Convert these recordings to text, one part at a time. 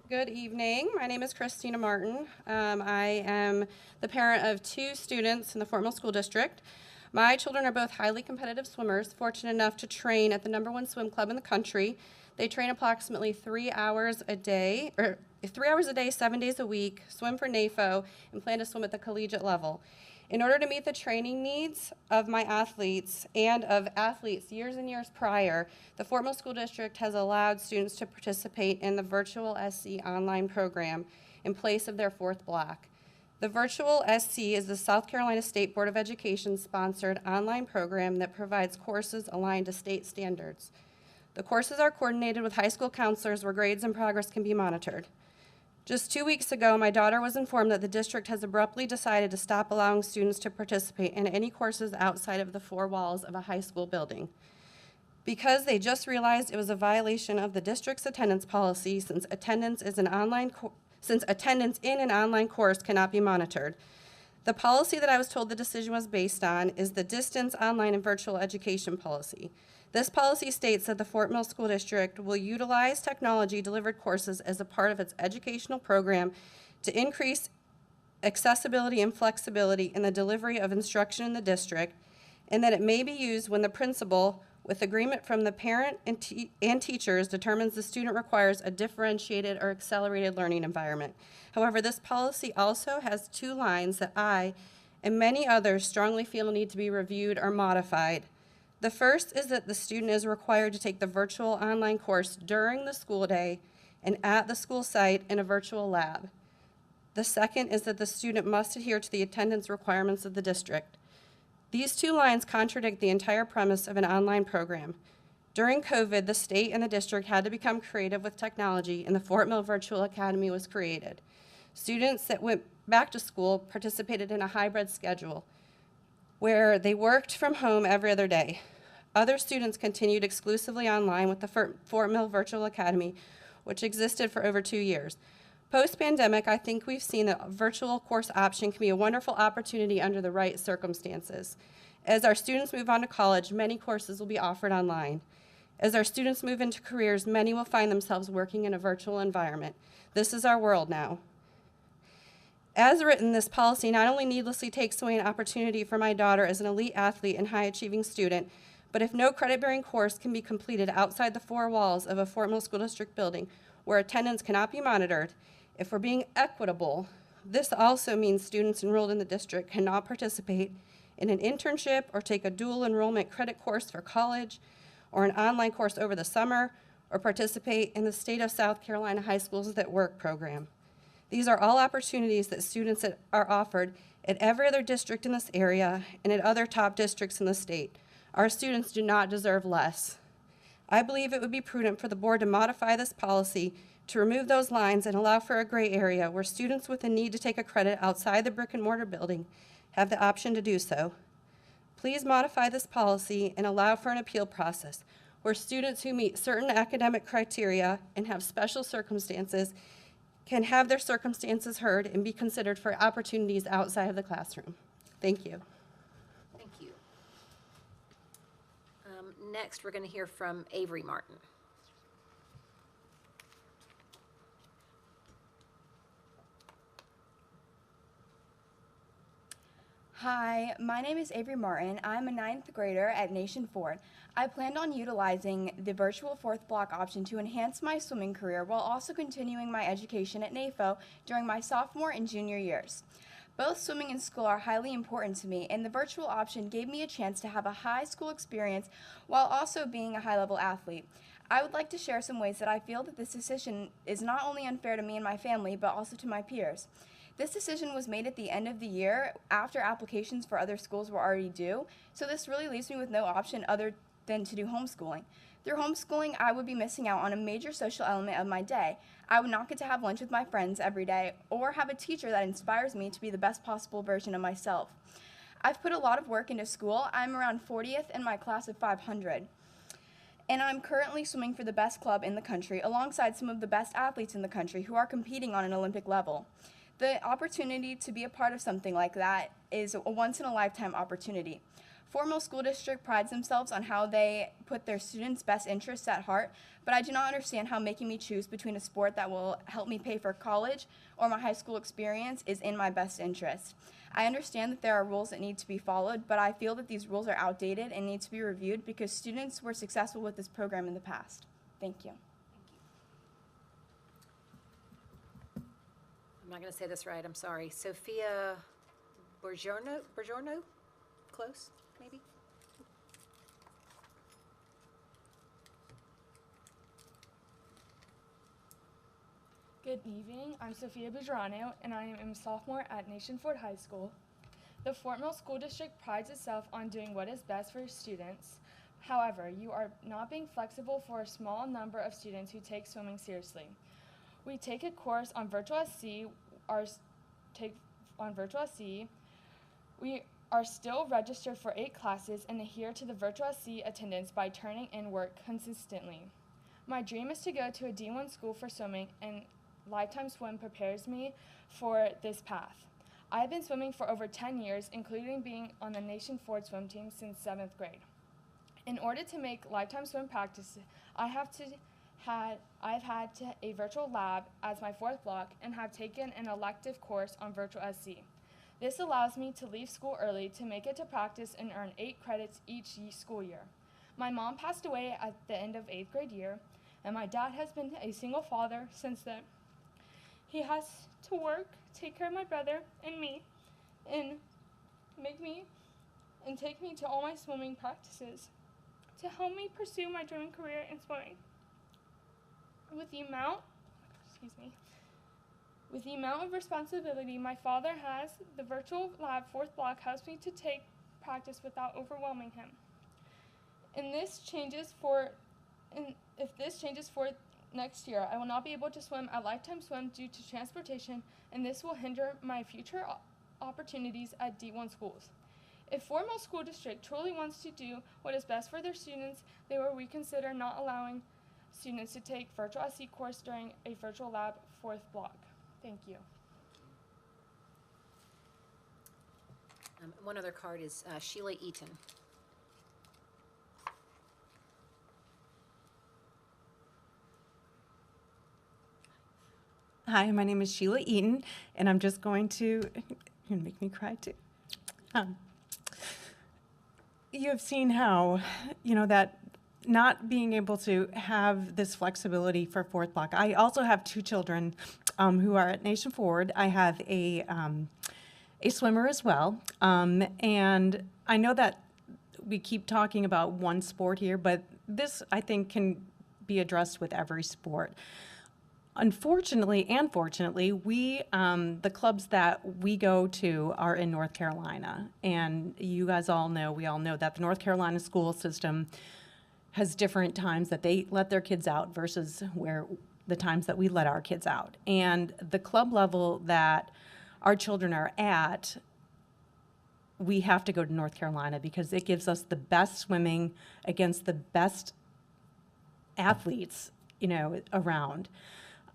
Good evening. My name is Christina Martin. I am the parent of 2 students in the Fort Mill School District. My children are both highly competitive swimmers, fortunate enough to train at the #1 swim club in the country. They train approximately 3 hours a day, 7 days a week, swim for NAFO, and plan to swim at the collegiate level. In order to meet the training needs of my athletes and of athletes years and years prior, the Fort Mill School District has allowed students to participate in the virtual SC online program in place of their fourth block. The virtual SC is the South Carolina State Board of Education sponsored online program that provides courses aligned to state standards. The courses are coordinated with high school counselors where grades and progress can be monitored. Just 2 weeks ago, my daughter was informed that the district has abruptly decided to stop allowing students to participate in any courses outside of the 4 walls of a high school building. Because they just realized it was a violation of the district's attendance policy since attendance in an online course cannot be monitored. The policy that I was told the decision was based on is the distance online and virtual education policy. This policy states that the Fort Mill School District will utilize technology-delivered courses as a part of its educational program to increase accessibility and flexibility in the delivery of instruction in the district, and that it may be used when the principal, with agreement from the parent and teachers, determines the student requires a differentiated or accelerated learning environment. However, this policy also has 2 lines that I and many others strongly feel need to be reviewed or modified. The first is that the student is required to take the virtual online course during the school day and at the school site in a virtual lab. The second is that the student must adhere to the attendance requirements of the district. These 2 lines contradict the entire premise of an online program. During COVID, the state and the district had to become creative with technology, and the Fort Mill Virtual Academy was created. Students that went back to school participated in a hybrid schedule where they worked from home every other day. Other students continued exclusively online with the Fort Mill Virtual Academy, which existed for over 2 years. Post-pandemic, I think we've seen that a virtual course option can be a wonderful opportunity under the right circumstances. As our students move on to college, many courses will be offered online. As our students move into careers, many will find themselves working in a virtual environment. This is our world now. As written, this policy not only needlessly takes away an opportunity for my daughter as an elite athlete and high-achieving student, but if no credit-bearing course can be completed outside the 4 walls of a Fort Mill School District building where attendance cannot be monitored, if we're being equitable, this also means students enrolled in the district cannot participate in an internship or take a dual enrollment credit course for college or an online course over the summer or participate in the State of South Carolina High Schools that Work program. These are all opportunities that students are offered at every other district in this area and at other top districts in the state. Our students do not deserve less. I believe it would be prudent for the board to modify this policy to remove those lines and allow for a gray area where students with a need to take a credit outside the brick and mortar building have the option to do so. Please modify this policy and allow for an appeal process where students who meet certain academic criteria and have special circumstances can have their circumstances heard and be considered for opportunities outside of the classroom. Thank you. Thank you. Next, we're going to hear from Avery Martin. Hi, my name is Avery Martin. I'm a 9th grader at Nation Ford. I planned on utilizing the virtual 4th block option to enhance my swimming career while also continuing my education at NAFO during my sophomore and junior years. Both swimming and school are highly important to me, and the virtual option gave me a chance to have a high school experience while also being a high-level athlete. I would like to share some ways that I feel that this decision is not only unfair to me and my family, but also to my peers. This decision was made at the end of the year after applications for other schools were already due, so this really leaves me with no option other than to do homeschooling. Through homeschooling, I would be missing out on a major social element of my day. I would not get to have lunch with my friends every day or have a teacher that inspires me to be the best possible version of myself. I've put a lot of work into school. I'm around 40th in my class of 500. And I'm currently swimming for the best club in the country alongside some of the best athletes in the country who are competing on an Olympic level. The opportunity to be a part of something like that is a once-in-a-lifetime opportunity. Fort Mill School District prides themselves on how they put their students' best interests at heart, but I do not understand how making me choose between a sport that will help me pay for college or my high school experience is in my best interest. I understand that there are rules that need to be followed, but I feel that these rules are outdated and need to be reviewed because students were successful with this program in the past. Thank you. I'm not going to say this right, I'm sorry. Sophia Borgiorno? Close, maybe? Good evening, I'm Sophia Bujarano, and I am a sophomore at Nation Ford High School. The Fort Mill School District prides itself on doing what is best for students. However, you are not being flexible for a small number of students who take swimming seriously. We take a course on Virtual SC, we are still registered for 8 classes and adhere to the Virtual SC attendance by turning in work consistently. My dream is to go to a D1 school for swimming, and Lifetime Swim prepares me for this path. I have been swimming for over 10 years, including being on the Nation Ford swim team since 7th grade. In order to make Lifetime Swim practice, I've had a virtual lab as my 4th block and have taken an elective course on Virtual SC. This allows me to leave school early to make it to practice and earn 8 credits each school year. My mom passed away at the end of 8th grade year, and my dad has been a single father since then. He has to work, take care of my brother and me, and take me to all my swimming practices to help me pursue my dream career in swimming. With the amount of responsibility my father has, the virtual lab 4th block helps me to take practice without overwhelming him. If this changes for next year, I will not be able to swim at Lifetime Swim due to transportation, and this will hinder my future opportunities at D1 schools. If Fort Mill School District truly wants to do what is best for their students, they will reconsider not allowing students to take Virtual SC course during a virtual lab 4th block. Thank you. One other card is Sheila Eaton. Hi, my name is Sheila Eaton, and I'm just going to, you're going to make me cry too. You have seen how, that not being able to have this flexibility for 4th block. I also have 2 children who are at Nation Forward. I have a swimmer as well, and I know that we keep talking about one sport here, but this, I think, can be addressed with every sport. Unfortunately and fortunately, the clubs that we go to are in North Carolina. And you guys all know, we all know that the North Carolina school system has different times that they let their kids out versus the times that we let our kids out. And the club level that our children are at, we have to go to North Carolina because it gives us the best swimming against the best athletes, around.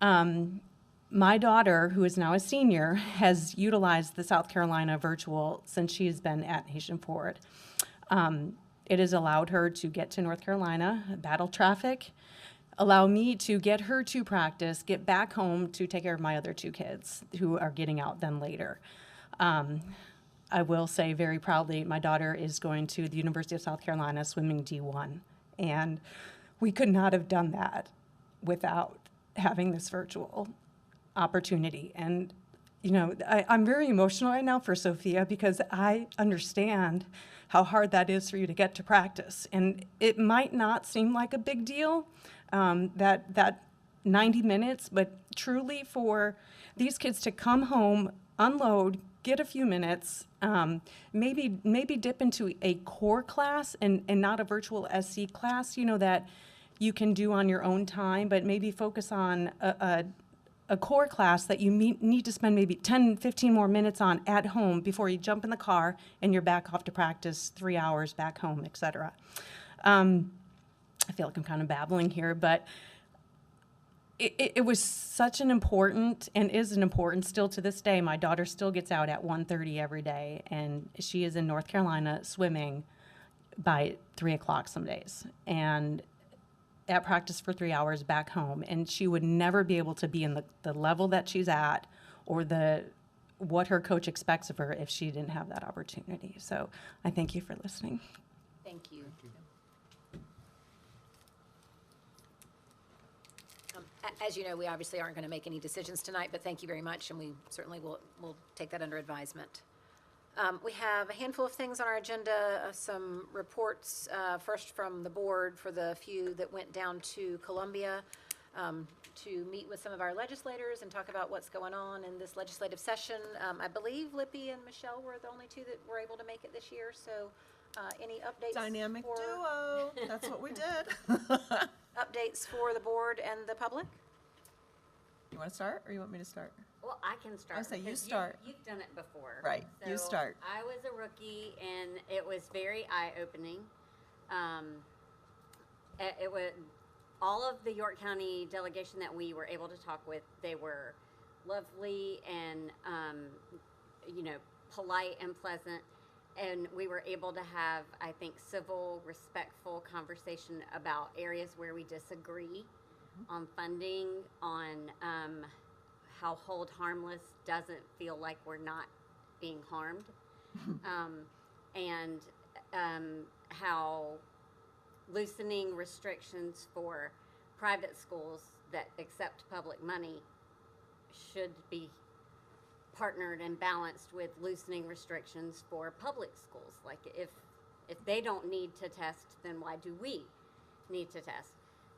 My daughter, who is now a senior, has utilized the South Carolina virtual since she has been at Nation Forward. It has allowed her to get to North Carolina, battle traffic, allow me to get her to practice, get back home to take care of my other 2 kids who are getting out then later. I will say very proudly, my daughter is going to the University of South Carolina swimming D1, and we could not have done that without having this virtual opportunity. And, I'm very emotional right now for Sophia because I understand how hard that is for you to get to practice. And it might not seem like a big deal, that 90 minutes, but truly for these kids to come home, unload, get a few minutes, maybe dip into a core class and not a virtual SC class, that you can do on your own time, but maybe focus on a core class that you need to spend maybe 10, 15 more minutes on at home before you jump in the car and you're back off to practice 3 hours back home, etc. I feel like I'm kind of babbling here, but it was such an important, and is an important still to this day. My daughter still gets out at 1:30 every day, and she is in North Carolina swimming by 3 o'clock some days, and at practice for 3 hours back home. And she would never be able to be in the level that she's at, or what her coach expects of her, if she didn't have that opportunity. So I thank you for listening. Thank you. As you know, we obviously aren't going to make any decisions tonight, but thank you very much, and we certainly will take that under advisement. We have a handful of things on our agenda, some reports, first from the board for the few that went down to Columbia to meet with some of our legislators and talk about what's going on in this legislative session. I believe Lippy and Michelle were the only two that were able to make it this year, so any updates? Dynamic for- duo. That's what we did. Updates for the board and the public? You want to start, or you want me to start? Well, I can start. I say you because start. You've done it before. Right, you So start. I was a rookie, and it was very eye-opening. It was all of the York County delegation that we were able to talk with. They were lovely and polite and pleasant, and we were able to have, I think, civil, respectful conversation about areas where we disagree on funding, on how hold harmless doesn't feel like we're not being harmed, and how loosening restrictions for private schools that accept public money should be partnered and balanced with loosening restrictions for public schools. Like if they don't need to test, then why do we need to test?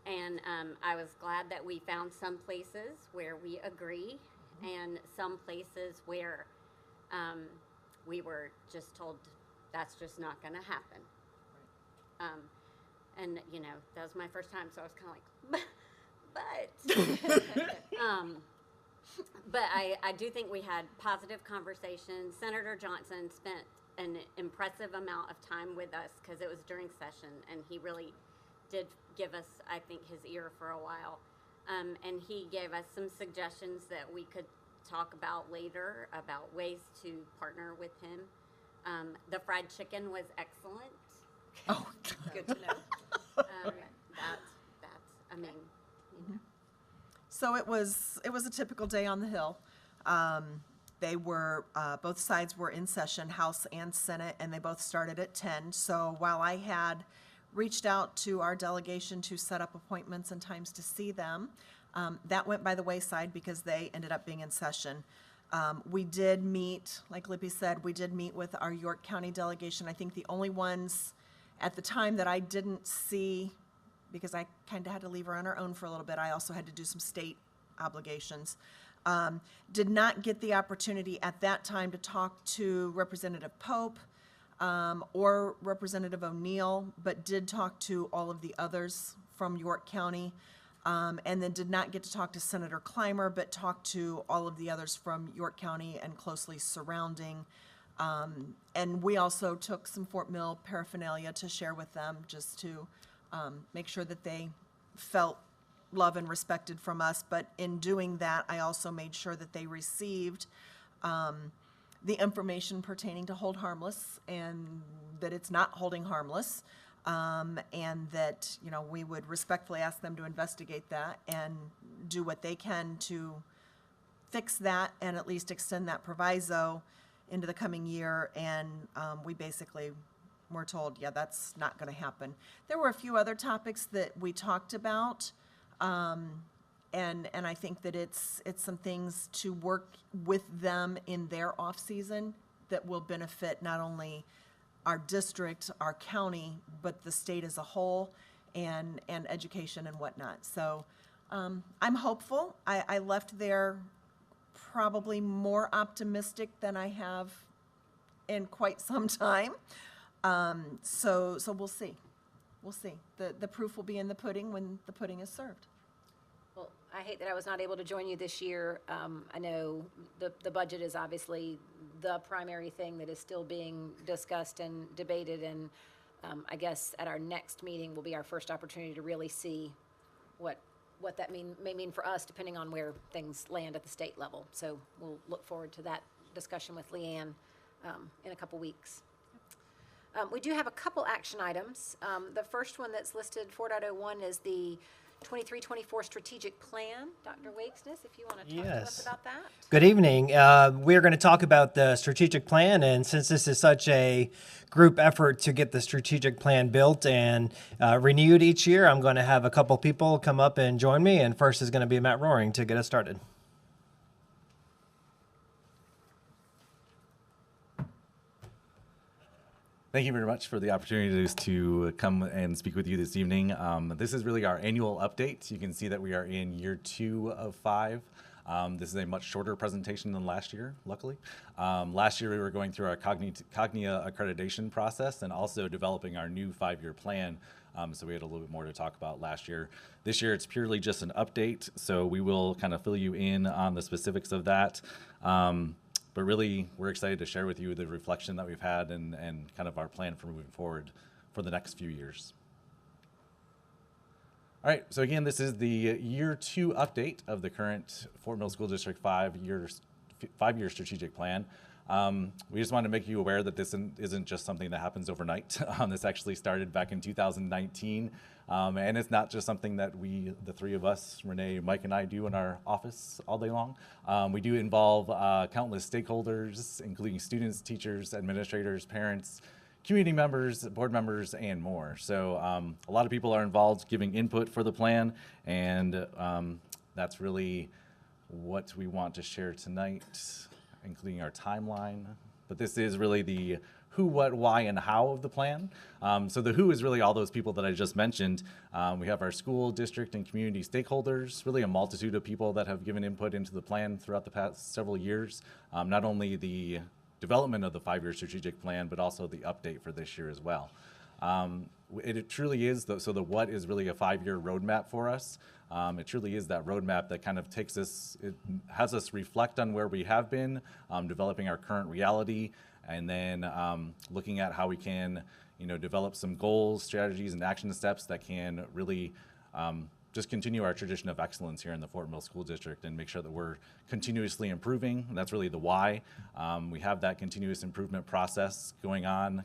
And I was glad that we found some places where we agree, and some places where we were just told that's just not going to happen. And that was my first time, so I was kind of like, but I do think we had positive conversations. Senator Johnson spent an impressive amount of time with us because it was during session, and he really did give us, I think, his ear for a while. And he gave us some suggestions that we could talk about later, about ways to partner with him. The fried chicken was excellent. Oh, Good to know. So it was a typical day on the Hill. They were both sides were in session, House and Senate, and they both started at 10. So while I had reached out to our delegation to set up appointments and times to see them, that went by the wayside because they ended up being in session. We did meet, like Lippy said, we did meet with our York County delegation. I think the only ones at the time that I didn't see, because I kind of had to leave her on her own for a little bit, I also had to do some state obligations, did not get the opportunity at that time to talk to Representative Pope or Representative O'Neill, but did talk to all of the others from York County. And then did not get to talk to Senator Clymer, but talked to all of the others from York County and closely surrounding. And we also took some Fort Mill paraphernalia to share with them, just to make sure that they felt loved and respected from us. But in doing that, I also made sure that they received the information pertaining to hold harmless, and that it's not holding harmless. And that, we would respectfully ask them to investigate that and do what they can to fix that and at least extend that proviso into the coming year. And we basically were told, yeah, that's not going to happen. There were a few other topics that we talked about, and I think that it's some things to work with them in their off-season that will benefit not only our district, our county, but the state as a whole, and education and whatnot. So I'm hopeful. I left there probably more optimistic than I have in quite some time. So we'll see. We'll see. The proof will be in the pudding when the pudding is served. Well, I hate that I was not able to join you this year. I know the budget is obviously the primary thing that is still being discussed and debated, and I guess at our next meeting will be our first opportunity to really see what that may mean for us, depending on where things land at the state level. So we'll look forward to that discussion with Leanne in a couple weeks. We do have a couple action items. The first one that's listed, 4.01, is the 23-24 strategic plan. Dr. Wakesness, if you want to talk to us Yes. about that. Good evening. We're going to talk about the strategic plan, and since this is such a group effort to get the strategic plan built and renewed each year, I'm going to have a couple people come up and join me, and first is going to be Matt Roaring to get us started. Thank you very much for the opportunity to come and speak with you this evening. This is really our annual update. You can see that we are in year 2 of 5. This is a much shorter presentation than last year, luckily. Last year we were going through our Cognia accreditation process and also developing our new 5-year plan. So we had a little bit more to talk about last year. This year it's purely just an update, so we will kind of fill you in on the specifics of that. But really, we're excited to share with you the reflection that we've had and kind of our plan for moving forward for the next few years. All right, so again, this is the year 2 update of the current Fort Mill School District 5-year strategic plan. We just wanted to make you aware that this isn't just something that happens overnight. This actually started back in 2019. And it's not just something that the three of us, Renee, Mike, and I do in our office all day long. We do involve countless stakeholders, including students, teachers, administrators, parents, community members, board members, and more. So a lot of people are involved giving input for the plan, and that's really what we want to share tonight, including our timeline. But this is really the who, what, why, and how of the plan. So the who is really all those people that I just mentioned. We have our school, district, and community stakeholders, really a multitude of people that have given input into the plan throughout the past several years. Not only the development of the 5-year strategic plan, but also the update for this year as well. It truly is, so the what is really a 5-year roadmap for us. It truly is that roadmap that kind of takes us, it has us reflect on where we have been, developing our current reality, and then looking at how we can, develop some goals, strategies, and action steps that can really just continue our tradition of excellence here in the Fort Mill School District and make sure that we're continuously improving. And that's really the why. We have that continuous improvement process going on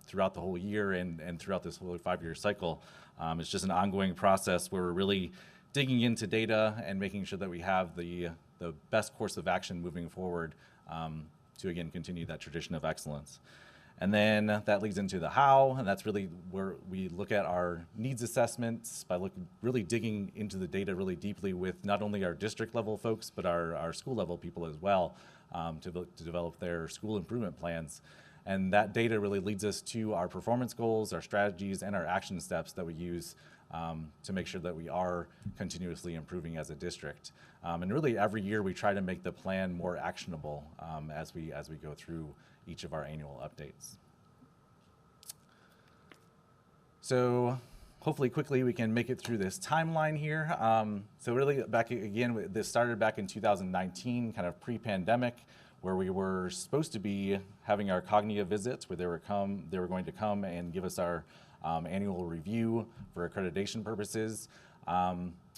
throughout the whole year and throughout this whole 5-year cycle. It's just an ongoing process where we're really digging into data and making sure that we have the best course of action moving forward to, again, continue that tradition of excellence. And then that leads into the how, and that's really where we look at our needs assessments by really digging into the data really deeply with not only our district level folks, but our school level people as well to develop their school improvement plans. And that data really leads us to our performance goals, our strategies, and our action steps that we use to make sure that we are continuously improving as a district. And really every year we try to make the plan more actionable as we go through each of our annual updates. So hopefully quickly we can make it through this timeline here. So really back again, this started back in 2019, kind of pre-pandemic, where we were supposed to be having our Cognia visits, where they were going to come and give us our annual review for accreditation purposes.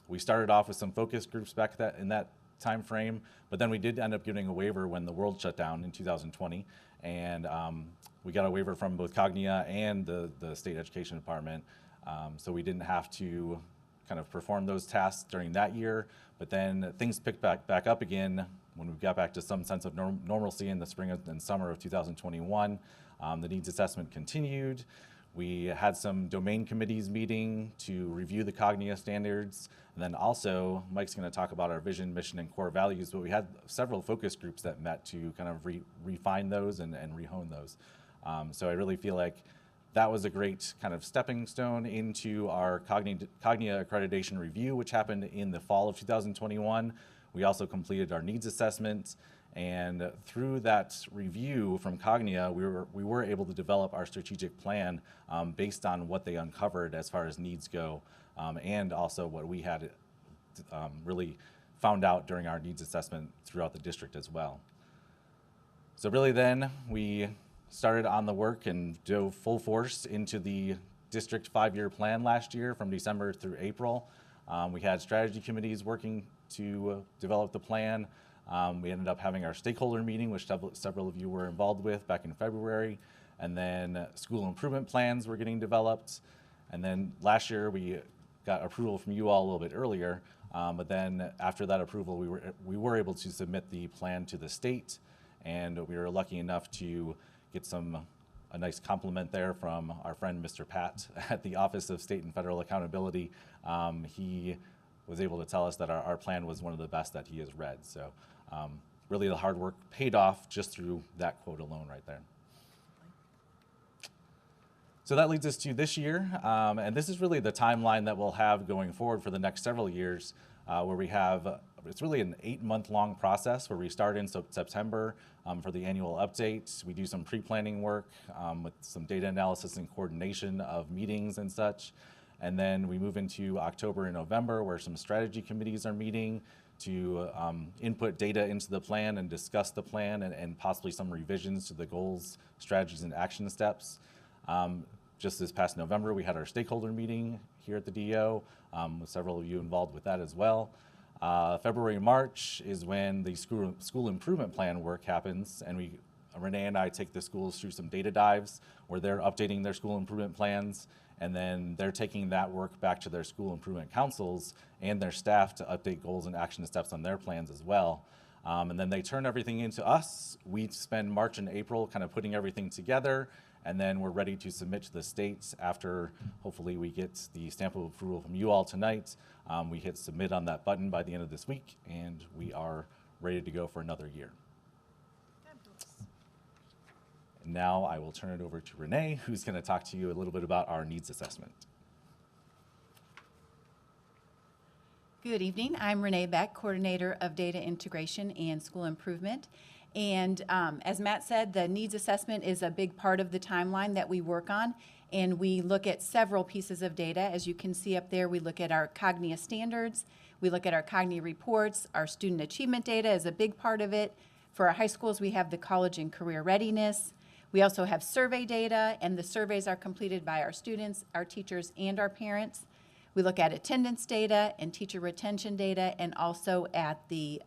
We started off with some focus groups back in that time frame, but then we did end up getting a waiver when the world shut down in 2020, and we got a waiver from both Cognia and the state education department, so we didn't have to kind of perform those tasks during that year. But then things picked back up again when we got back to some sense of normalcy in the spring and summer of 2021. The needs assessment continued. We had some domain committees meeting to review the Cognia standards. And then also, Mike's going to talk about our vision, mission, and core values, but we had several focus groups that met to kind of refine those and rehone those. So I really feel like that was a great kind of stepping stone into our Cognia accreditation review, which happened in the fall of 2021. We also completed our needs assessment, and through that review from Cognia, we were able to develop our strategic plan based on what they uncovered as far as needs go, and also what we had really found out during our needs assessment throughout the district as well. So really then, we started on the work and dove full force into the district 5-year plan last year from December through April. We had strategy committees working to develop the plan. We ended up having our stakeholder meeting, which several of you were involved with back in February. and then school improvement plans were getting developed. And then last year, we got approval from you all a little bit earlier, but then after that approval, we were able to submit the plan to the state, and we were lucky enough to get a nice compliment there from our friend Mr. Pat at the Office of State and Federal Accountability. He was able to tell us that our plan was one of the best that he has read. So really the hard work paid off just through that quote alone right there. So that leads us to this year, and this is really the timeline that we'll have going forward for the next several years, where we have, it's really an 8-month-long process where we start in September for the annual update. We do some pre-planning work with some data analysis and coordination of meetings and such. And then we move into October and November, where some strategy committees are meeting to input data into the plan and discuss the plan and possibly some revisions to the goals, strategies, and action steps. Just this past November, we had our stakeholder meeting here at the DO, with several of you involved with that as well. February and March is when the school improvement plan work happens, and Renee and I take the schools through some data dives where they're updating their school improvement plans, and then they're taking that work back to their school improvement councils and their staff to update goals and action steps on their plans as well. And then they turn everything into us. We spend March and April kind of putting everything together, and then we're ready to submit to the states after hopefully we get the stamp of approval from you all tonight. We hit submit on that button by the end of this week, and we are ready to go for another year. And now I will turn it over to Renee, who's going to talk to you a little bit about our needs assessment. Good evening. I'm Renee Beck, Coordinator of Data Integration and School Improvement. And as Matt said, the needs assessment is a big part of the timeline that we work on. And we look at several pieces of data. As you can see up there, we look at our Cognia standards. We look at our Cognia reports. Our student achievement data is a big part of it. For our high schools, we have the college and career readiness. We also have survey data, and the surveys are completed by our students, our teachers, and our parents. We look at attendance data and teacher retention data, and also at the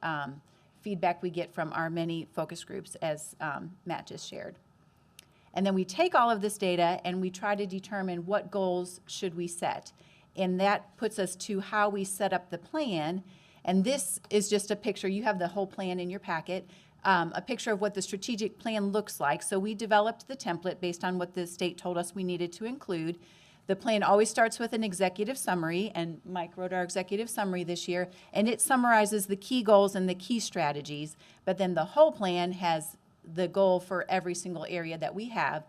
feedback we get from our many focus groups, as Matt just shared. And then we take all of this data and we try to determine what goals should we set. And that puts us to how we set up the plan. And this is just a picture. You have the whole plan in your packet. A picture of what the strategic plan looks like. So we developed the template based on what the state told us we needed to include. The plan always starts with an executive summary, and Mike wrote our executive summary this year, and it summarizes the key goals and the key strategies. But then the whole plan has the goal for every single area that we have.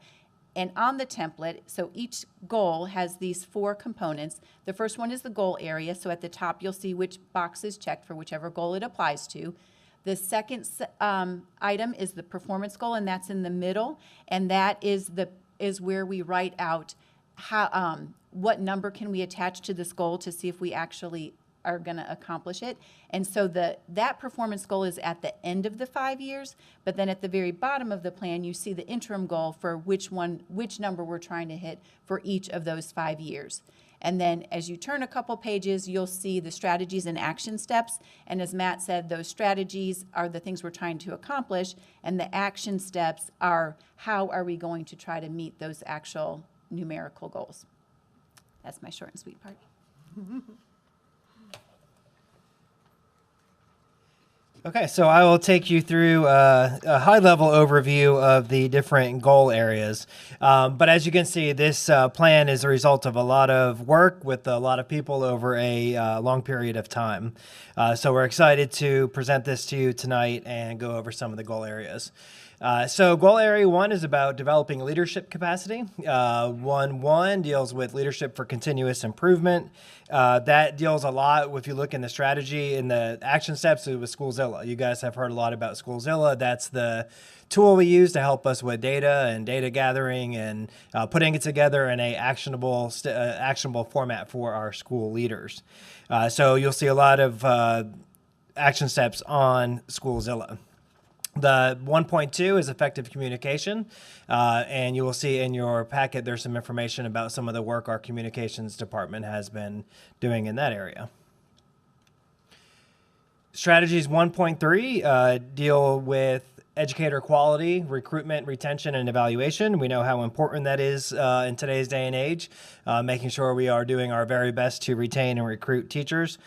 And on the template, so each goal has these 4 components. The first one is the goal area. So at the top, you'll see which box is checked for whichever goal it applies to. The second item is the performance goal, and that's in the middle. And that is where we write out how what number can we attach to this goal to see if we actually are going to accomplish it. And so that performance goal is at the end of the 5 years, but then at the very bottom of the plan, you see the interim goal for which number we're trying to hit for each of those 5 years. And then as you turn a couple pages, you'll see the strategies and action steps. And as Matt said, those strategies are the things we're trying to accomplish, and the action steps are how are we going to try to meet those actual numerical goals. That's my short and sweet part. Okay, so I will take you through a high-level overview of the different goal areas. But as you can see, this plan is a result of a lot of work with a lot of people over a long period of time. So we're excited to present this to you tonight and go over some of the goal areas. So goal area 1 is about developing leadership capacity. 1.1 deals with leadership for continuous improvement. That deals a lot, if you look in the strategy, in the action steps with Schoolzilla. You guys have heard a lot about Schoolzilla. That's the tool we use to help us with data and data gathering and putting it together in a actionable format for our school leaders. So you'll see a lot of action steps on Schoolzilla. The 1.2 is effective communication, and you will see in your packet there's some information about some of the work our communications department has been doing in that area. Strategies 1.3 deal with educator quality, recruitment, retention, and evaluation. We know how important that is in today's day and age, making sure we are doing our very best to retain and recruit teachers.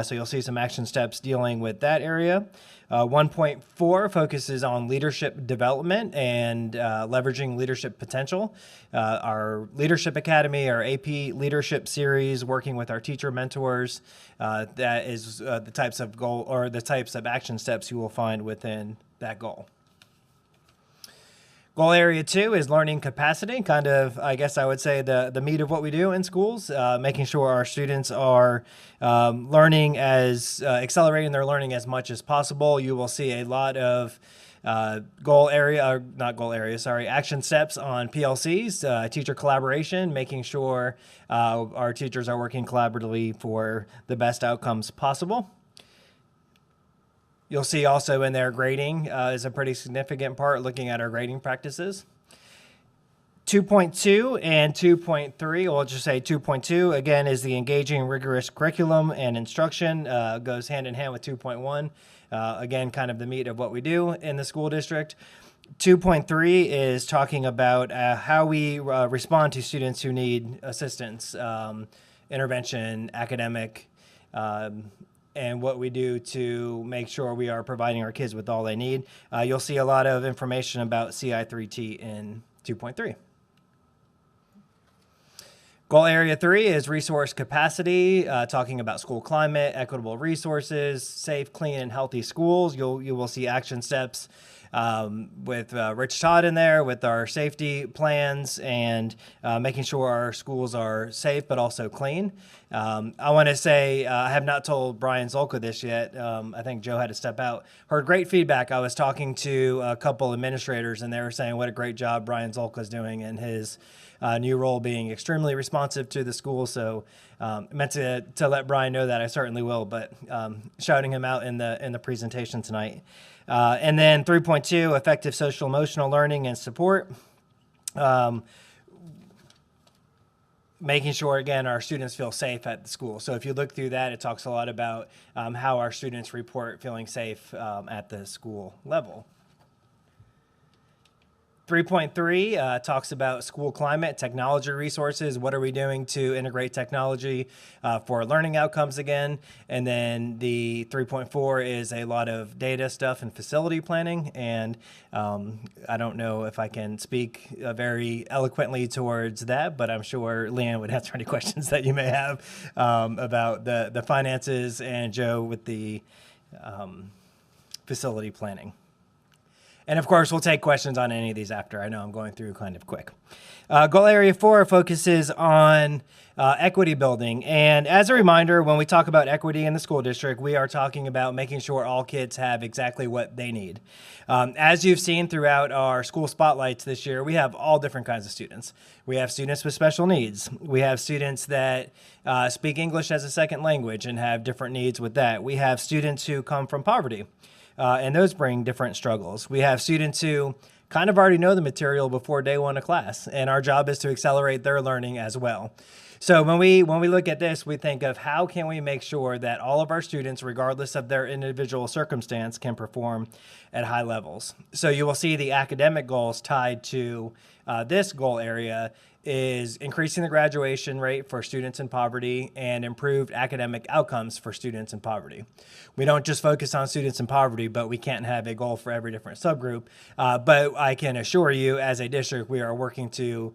So you'll see some action steps dealing with that area. 1.4 focuses on leadership development and leveraging leadership potential. Our Leadership Academy, our AP Leadership Series, working with our teacher mentors, that is the types of goal or the types of action steps you will find within that goal. Goal area 2 is learning capacity, kind of, I guess I would say, the meat of what we do in schools, making sure our students are learning accelerating their learning as much as possible. You will see a lot of action steps on PLCs, teacher collaboration, making sure our teachers are working collaboratively for the best outcomes possible. You'll see also in there grading is a pretty significant part, looking at our grading practices. 2.2 and 2.3, we'll just say 2.2, again, is the engaging rigorous curriculum and instruction, goes hand in hand with 2.1. Again, kind of the meat of what we do in the school district. 2.3 is talking about how we respond to students who need assistance, intervention, academic, and what we do to make sure we are providing our kids with all they need. You'll see a lot of information about CI3T in 2.3. Goal area 3 is resource capacity, talking about school climate, equitable resources, safe, clean, and healthy schools. You will see action steps with Rich Todd in there with our safety plans and making sure our schools are safe but also clean. I want to say I have not told Brian Zolka this yet. I think Joe had to step out. Heard great feedback. I was talking to a couple administrators and they were saying what a great job Brian Zolka is doing in his new role, being extremely responsive to the school. So meant to let Brian know that. I certainly will, but shouting him out in the presentation tonight. And then 3.2, effective social emotional learning and support. Making sure, again, our students feel safe at the school. So if you look through that, it talks a lot about how our students report feeling safe at the school level. 3.3 talks about school climate, technology resources. What are we doing to integrate technology for learning outcomes again? And then the 3.4 is a lot of data stuff and facility planning. And I don't know if I can speak very eloquently towards that, but I'm sure Leanne would answer any questions that you may have about the finances and Joe with the facility planning. And of course, we'll take questions on any of these after. I know I'm going through kind of quick. Goal area 4 focuses on equity building. And as a reminder, when we talk about equity in the school district, we are talking about making sure all kids have exactly what they need. As you've seen throughout our school spotlights this year, we have all different kinds of students. We have students with special needs. We have students that speak English as a second language and have different needs with that. We have students who come from poverty. And those bring different struggles. We have students who kind of already know the material before day one of class, and our job is to accelerate their learning as well. So when we look at this, we think of how can we make sure that all of our students, regardless of their individual circumstance, can perform at high levels. So you will see the academic goals tied to this goal area is increasing the graduation rate for students in poverty and improved academic outcomes for students in poverty. We don't just focus on students in poverty, but we can't have a goal for every different subgroup. But I can assure you, as a district, we are working to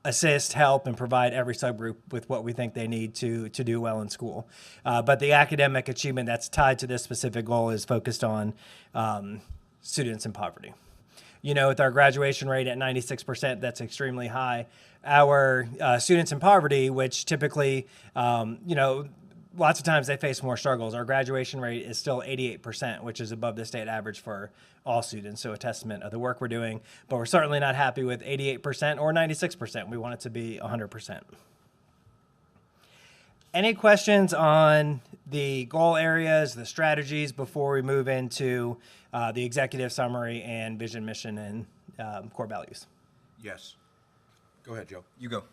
assist, help, and provide every subgroup with what we think they need to do well in school. But the academic achievement that's tied to this specific goal is focused on students in poverty. You know, with our graduation rate at 96%, that's extremely high. Our students in poverty, which typically, lots of times they face more struggles. Our graduation rate is still 88%, which is above the state average for all students. So a testament of the work we're doing. But we're certainly not happy with 88% or 96%. We want it to be 100%. Any questions on the goal areas, the strategies before we move into the executive summary and vision, mission, and core values? Yes. Go ahead, Joe. You go.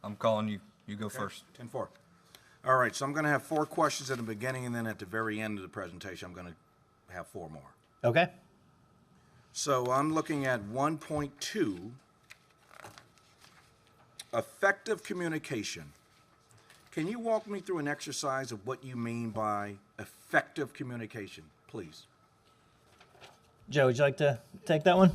I'm calling you. You go first. 10-4. All right, so I'm going to have 4 questions at the beginning, and then at the very end of the presentation, I'm going to have 4 more. Okay. So I'm looking at 1.2, effective communication. Can you walk me through an exercise of what you mean by effective communication, please? Joe, would you like to take that one?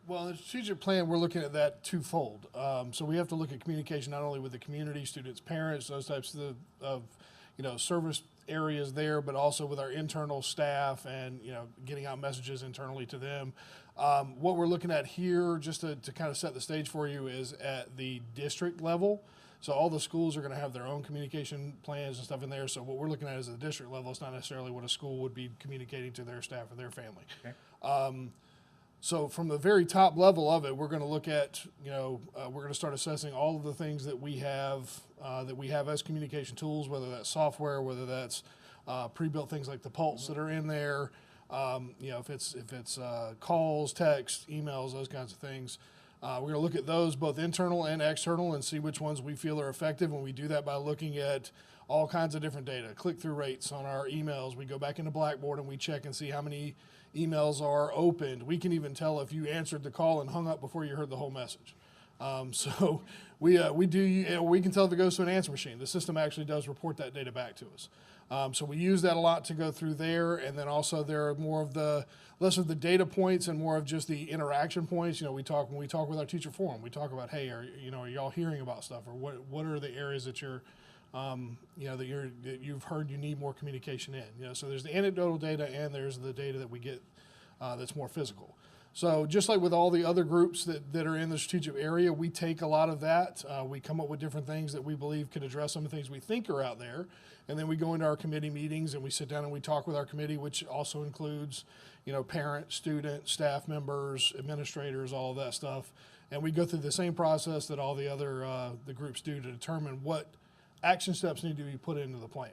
Well, in the strategic plan, we're looking at that twofold. So we have to look at communication not only with the community, students, parents, those types of service areas there, but also with our internal staff and, getting out messages internally to them. What we're looking at here, just to kind of set the stage for you, is at the district level. So all the schools are going to have their own communication plans and stuff in there. So what we're looking at is at the district level. It's not necessarily what a school would be communicating to their staff or their family. Okay. So from the very top level of it, we're going to look at, we're going to start assessing all of the things that we have as communication tools, whether that's software, whether that's pre-built things like the Pulse that are in there, if it's calls, texts, emails, those kinds of things. We're going to look at those both internal and external and see which ones we feel are effective. And we do that by looking at all kinds of different data, click-through rates on our emails. We go back into Blackboard and we check and see how many emails are opened. We can even tell if you answered the call and hung up before you heard the whole message. So we can tell if it goes to an answer machine. The system actually does report that data back to us. So we use that a lot to go through there, and then also there are less of the data points and more of just the interaction points. When we talk with our teacher forum, we talk about, hey, are y'all hearing about stuff, or what are the areas that you're that you've heard you need more communication in. So there's the anecdotal data and there's the data that we get that's more physical. So just like with all the other groups that are in the strategic area, we take a lot of that. We come up with different things that we believe could address some of the things we think are out there. And then we go into our committee meetings and we sit down and we talk with our committee, which also includes, parents, students, staff members, administrators, all of that stuff. And we go through the same process that all the other the groups do to determine what action steps need to be put into the plan.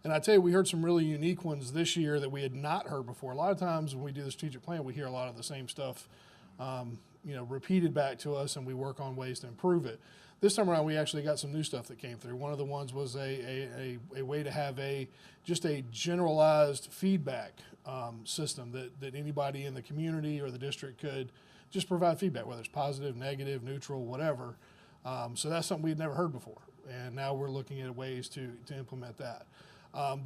And I tell you, we heard some really unique ones this year that we had not heard before. A lot of times when we do the strategic plan, we hear a lot of the same stuff, repeated back to us, and we work on ways to improve it. This time around, we actually got some new stuff that came through. One of the ones was a way to have just a generalized feedback system that anybody in the community or the district could just provide feedback, whether it's positive, negative, neutral, whatever. So that's something we'd never heard before. And now we're looking at ways to implement that.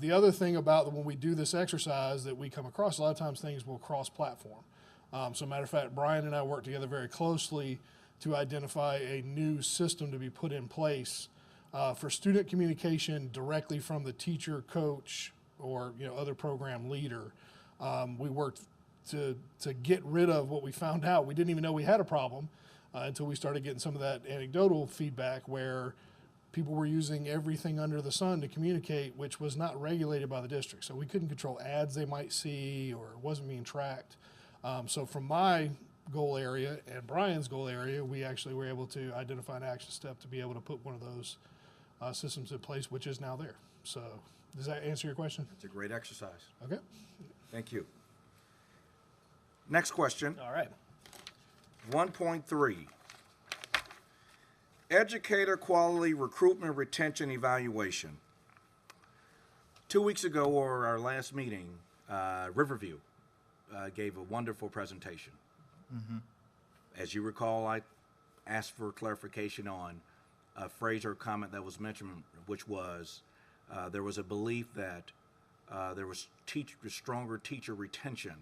The other thing about when we do this exercise that we come across, a lot of times things will cross-platform. So matter of fact, Brian and I work together very closely to identify a new system to be put in place for student communication directly from the teacher, coach, or other program leader. We worked to get rid of what we found out. We didn't even know we had a problem until we started getting some of that anecdotal feedback where people were using everything under the sun to communicate, which was not regulated by the district. So we couldn't control ads they might see, or it wasn't being tracked. So from my goal area and Brian's goal area, we actually were able to identify an action step to be able to put one of those systems in place, which is now there. So does that answer your question? It's a great exercise. Okay. Thank you. Next question. All right. 1.3. Educator quality recruitment retention evaluation. 2 weeks ago, or our last meeting, Riverview gave a wonderful presentation. Mm-hmm. As you recall, I asked for clarification on a phrase or comment that was mentioned, which was there was a belief that there was stronger teacher retention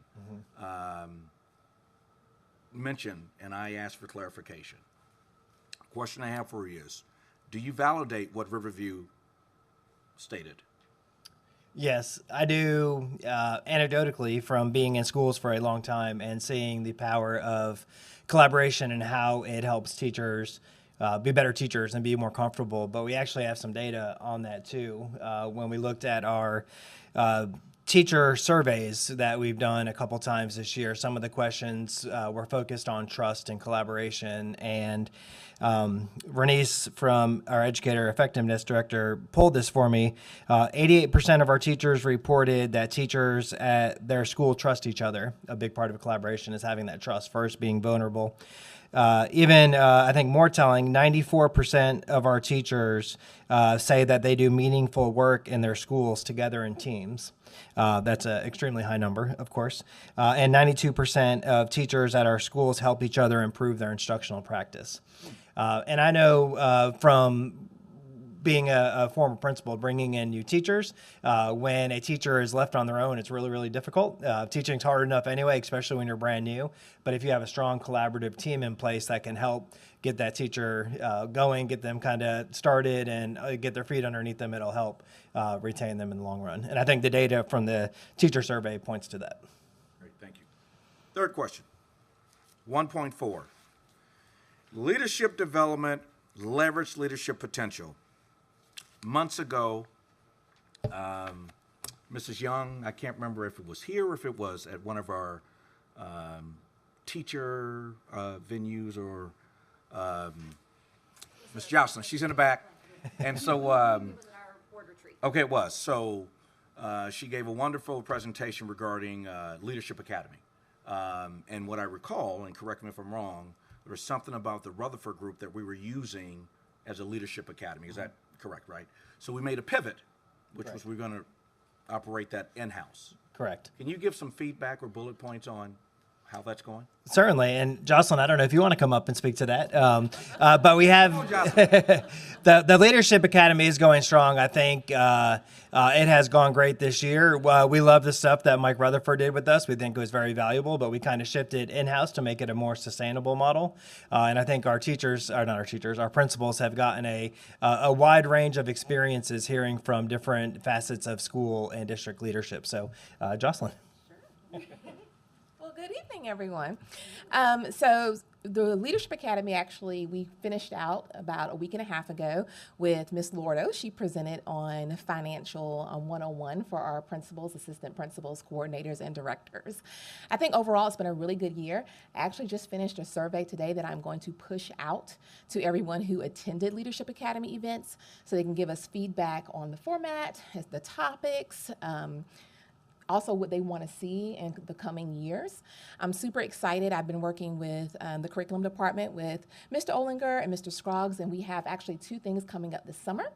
mentioned, and I asked for clarification. Question I have for you is, do you validate what Riverview stated? Yes, I do, anecdotally from being in schools for a long time and seeing the power of collaboration and how it helps teachers be better teachers and be more comfortable. But we actually have some data on that too. When we looked at our teacher surveys that we've done a couple times this year, some of the questions were focused on trust and collaboration. And Bernice from our Educator Effectiveness Director pulled this for me. 88% of our teachers reported that teachers at their school trust each other. A big part of collaboration is having that trust first, being vulnerable. I think more telling, 94% of our teachers say that they do meaningful work in their schools together in teams. That's an extremely high number, of course. And 92% of teachers at our schools help each other improve their instructional practice. And I know from being a former principal, bringing in new teachers, when a teacher is left on their own, it's really, really difficult. Teaching's hard enough anyway, especially when you're brand new. But if you have a strong collaborative team in place that can help get that teacher going, get them kind of started and get their feet underneath them, it'll help retain them in the long run. And I think the data from the teacher survey points to that. Great, thank you. Third question, 1.4. Leadership development, leverage leadership potential. Months ago, Mrs. Young, I can't remember if it was here or if it was at one of our teacher venues, or Ms. Jocelyn, she's in the back. And so, okay, it was. So she gave a wonderful presentation regarding Leadership Academy. And what I recall, and correct me if I'm wrong, there was something about the Rutherford group that we were using as a Leadership Academy. Is that correct, right? So we made a pivot, which was we're going to operate that in-house. Correct. Can you give some feedback or bullet points on how that's going? Certainly. And Jocelyn, I don't know if you want to come up and speak to that, but we have the Leadership Academy is going strong. I think it has gone great this year. We love the stuff that Mike Rutherford did with us. We think it was very valuable, but we kind of shifted in-house to make it a more sustainable model. And I think our principals have gotten a wide range of experiences hearing from different facets of school and district leadership. So, Jocelyn. Good evening, everyone. So the Leadership Academy, actually, we finished out about a week and a half ago with Ms. Lordo. She presented on Financial 101 for our principals, assistant principals, coordinators, and directors. I think overall it's been a really good year. I actually just finished a survey today that I'm going to push out to everyone who attended Leadership Academy events so they can give us feedback on the format, the topics, also what they want to see in the coming years. I'm super excited. I've been working with the curriculum department with Mr. Olinger and Mr. Scroggs, and we have actually two things coming up this summer.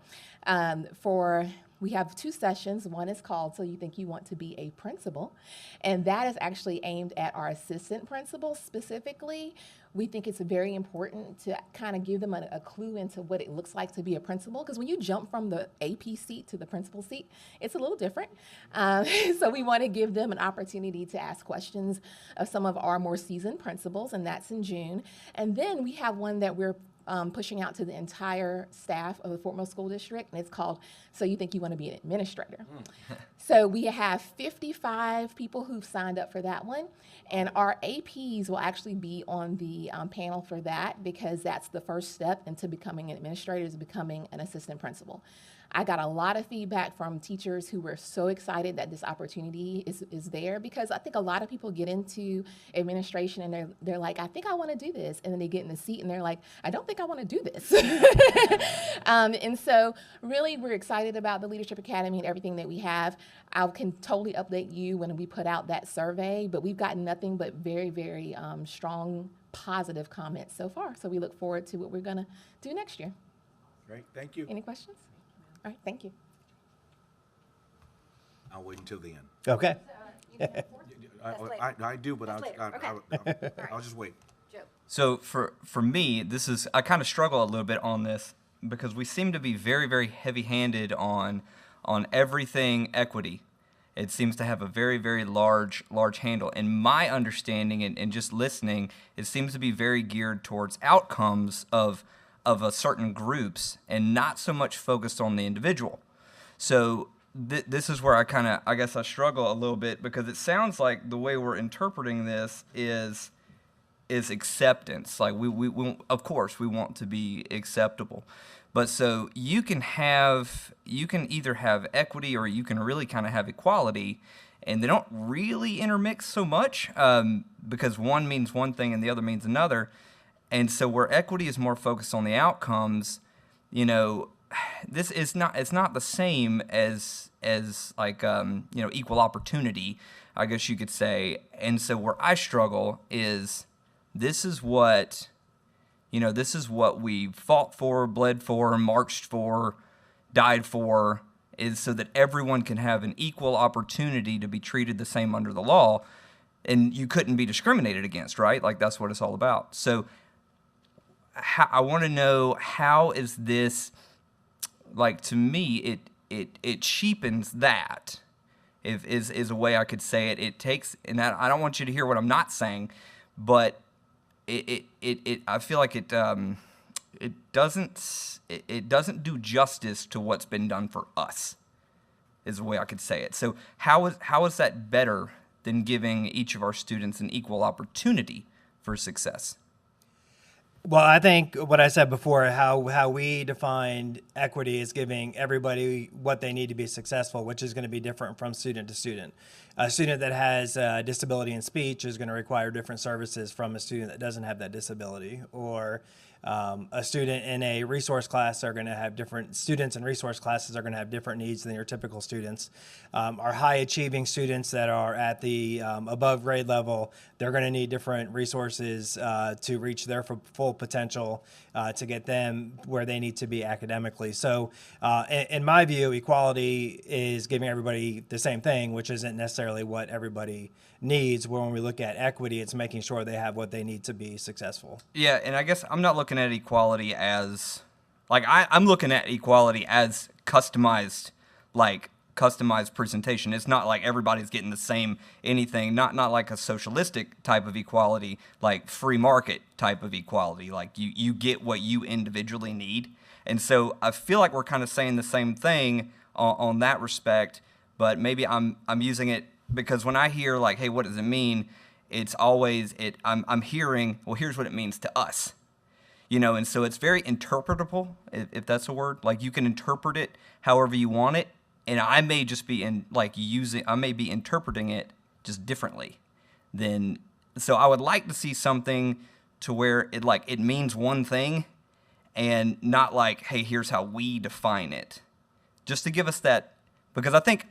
We have two sessions. One is called So You Think You Want to Be a Principal, and that is actually aimed at our assistant principals specifically. We think it's very important to kind of give them a clue into what it looks like to be a principal, because when you jump from the AP seat to the principal seat, it's a little different. So we want to give them an opportunity to ask questions of some of our more seasoned principals, and that's in June. And then we have one that we're pushing out to the entire staff of the Fort Mill School District, and it's called So You Think You Want to Be an Administrator. So we have 55 people who've signed up for that one, and our APs will actually be on the panel for that, because that's the first step into becoming an administrator, is becoming an assistant principal. I got a lot of feedback from teachers who were so excited that this opportunity is there, because I think a lot of people get into administration and they're like, I think I want to do this. And then they get in the seat and they're like, I don't think I want to do this. And so really we're excited about the Leadership Academy and everything that we have. I can totally update you when we put out that survey, but we've gotten nothing but very, very strong, positive comments so far. So we look forward to what we're going to do next year. Great, thank you. Any questions? All right, thank you. I'll wait until the end. Okay. I do, but I'll just wait. So for me, I kind of struggle a little bit on this, because we seem to be very, very heavy-handed on everything equity. It seems to have a very, very large handle. In my understanding and just listening, it seems to be very geared towards outcomes of a certain groups and not so much focused on the individual. So this is where I guess I struggle a little bit, because it sounds like the way we're interpreting this is acceptance. Like we of course we want to be acceptable, but so you can either have equity or you can really kind of have equality, and they don't really intermix so much, because one means one thing and the other means another. And so where equity is more focused on the outcomes, this is it's not the same as like equal opportunity, I guess you could say. And so where I struggle is this is what You know, this is what we fought for, bled for, marched for, died for, is so that everyone can have an equal opportunity to be treated the same under the law, and you couldn't be discriminated against, right? Like, that's what it's all about. So I want to know, how is this, like, to me, it cheapens that, if is a way I could say it. It takes, and I don't want you to hear what I'm not saying, but I feel like it doesn't do justice to what's been done for us, is the way I could say it. So how is that better than giving each of our students an equal opportunity for success? Well, I think what I said before, how we defined equity is giving everybody what they need to be successful, which is going to be different from student to student. A student that has a disability in speech is going to require different services from a student that doesn't have that disability. Or a student in a resource class are going to have different, students in resource classes are going to have different needs than your typical students. Our high achieving students that are at the above grade level, they're going to need different resources to reach their full potential, to get them where they need to be academically. So in my view, equality is giving everybody the same thing, which isn't necessarily what everybody needs. When we look at equity, it's making sure they have what they need to be successful. Yeah, and I guess I'm not looking at equality as, like, I'm looking at equality as customized presentation. It's not like everybody's getting the same anything, not like a socialistic type of equality, like free market type of equality. Like, you get what you individually need. And so I feel like we're kind of saying the same thing on that respect, but maybe I'm using it because when I hear, like, hey, what does it mean? It's always, I'm hearing, well, here's what it means to us. You know, and so it's very interpretable, if that's a word. Like, you can interpret it however you want it, and I may just be I may be interpreting it just differently than, so I would like to see something to where it means one thing and not like, hey, here's how we define it. Just to give us that, because I think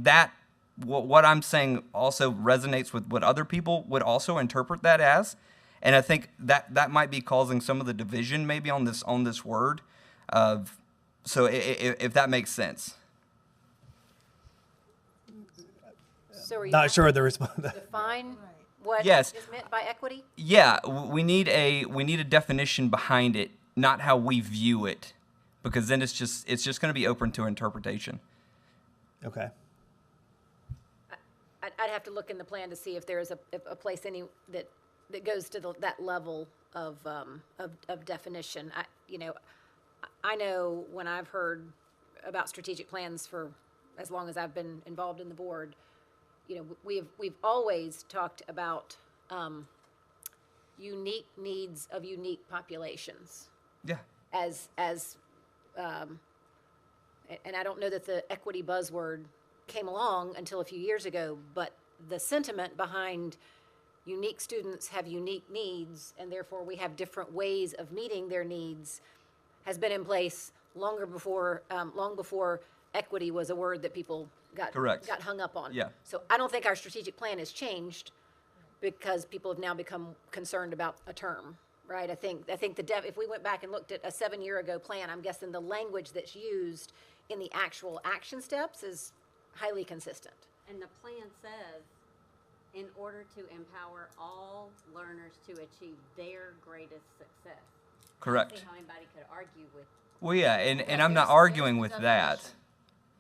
that what I'm saying also resonates with what other people would also interpret that as. And I think that might be causing some of the division maybe on this word. So if that makes sense. So are you Not sure the response. define what Yes. is meant by equity? Yeah, we need a definition behind it, not how we view it, because then it's just going to be open to interpretation. Okay. I'd have to look in the plan to see if there is a place that goes to that level of definition. I know when I've heard about strategic plans for as long as I've been involved in the board, we've always talked about unique needs of unique populations. Yeah. And I don't know that the equity buzzword came along until a few years ago, but the sentiment behind unique students have unique needs, and therefore we have different ways of meeting their needs, has been in place long before equity was a word that people got hung up on. Yeah. So I don't think our strategic plan has changed because people have now become concerned about a term, right? I think if we went back and looked at a 7-year ago plan, I'm guessing the language that's used in the actual action steps is highly consistent. And the plan says, in order to empower all learners to achieve their greatest success. Correct. I don't see how anybody could argue with. Well, yeah, and I'm not arguing with that.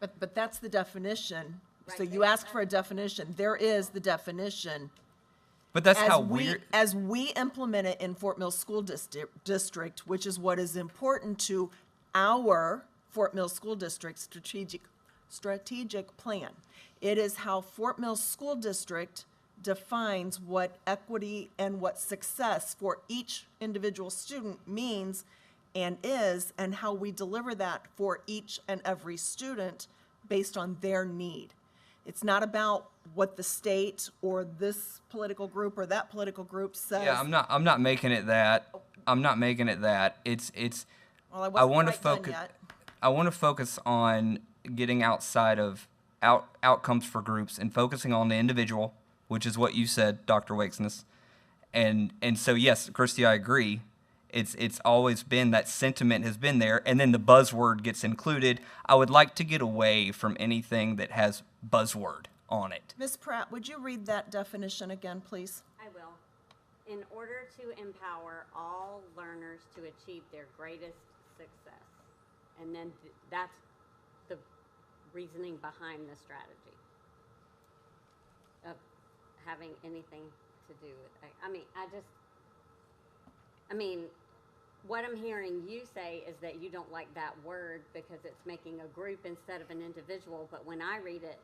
But that's the definition. So Right, you but asked for a definition. There is the definition. But that's As how we, as we implement it in Fort Mill School District, which is what is important to our Fort Mill School District strategic plan. It is how Fort Mill School District defines what equity and what success for each individual student means and is, and how we deliver that for each and every student based on their need. It's not about what the state or this political group or that political group says. Yeah, I'm not making it that. I'm not making it that. It's Well, I I wasn't want to quite done focus yet. I want to focus on getting outside of outcomes for groups and focusing on the individual, which is what you said, Dr. Wakesness. And so yes, Christy, I agree. It's always been that sentiment has been there, and then the buzzword gets included. I would like to get away from anything that has buzzword on it. Ms. Pratt, would you read that definition again, please? I will. In order to empower all learners to achieve their greatest success. And then that's the reasoning behind the strategy of having anything to do with, what I'm hearing you say is that you don't like that word because it's making a group instead of an individual, but when I read it,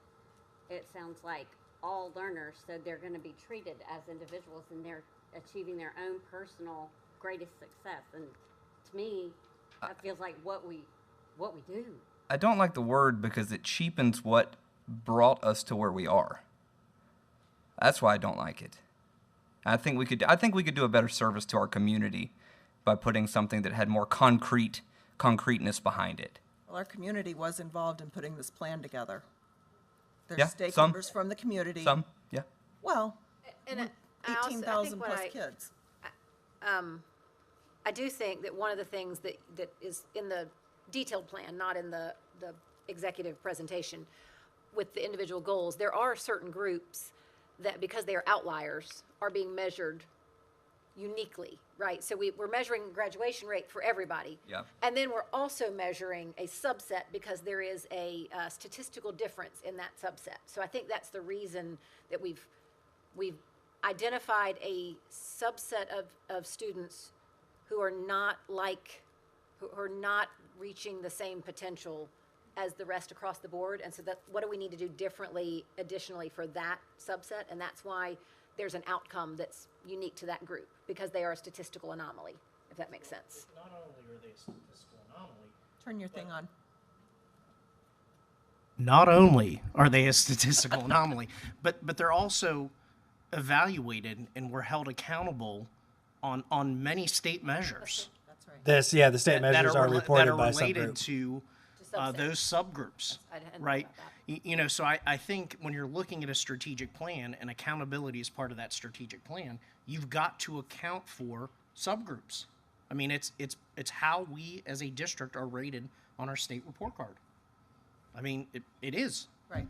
it sounds like all learners, so they're going to be treated as individuals and they're achieving their own personal greatest success. And to me, that feels like what we do. I don't like the word because it cheapens what brought us to where we are. That's why I don't like it. I think we could do a better service to our community by putting something that had more concreteness behind it. Well, our community was involved in putting this plan together. There's Yeah, some. stakeholders from the community. Some, yeah. Well, And 18,000 plus kids. I do think that one of the things that is in the detailed plan, not in the executive presentation, with the individual goals, there are certain groups that, because they are outliers, are being measured uniquely, right? So we're measuring graduation rate for everybody. Yeah. And then we're also measuring a subset because there is a statistical difference in that subset. So I think that's the reason that we've identified a subset of students who are not reaching the same potential as the rest across the board. And so what do we need to do differently additionally for that subset? And that's why there's an outcome that's unique to that group, because they are a statistical anomaly, if that makes sense. Not only are they a statistical anomaly, Turn your thing on. not only are they a statistical anomaly, but they're also evaluated and we're held accountable on many state measures That's right. The state measures are reported by related subgroup. to subsets. those subgroups, I hadn't thought right? about that. So I think when you're looking at a strategic plan and accountability is part of that strategic plan, you've got to account for subgroups. I mean, it's how we as a district are rated on our state report card. I mean, it is. Right.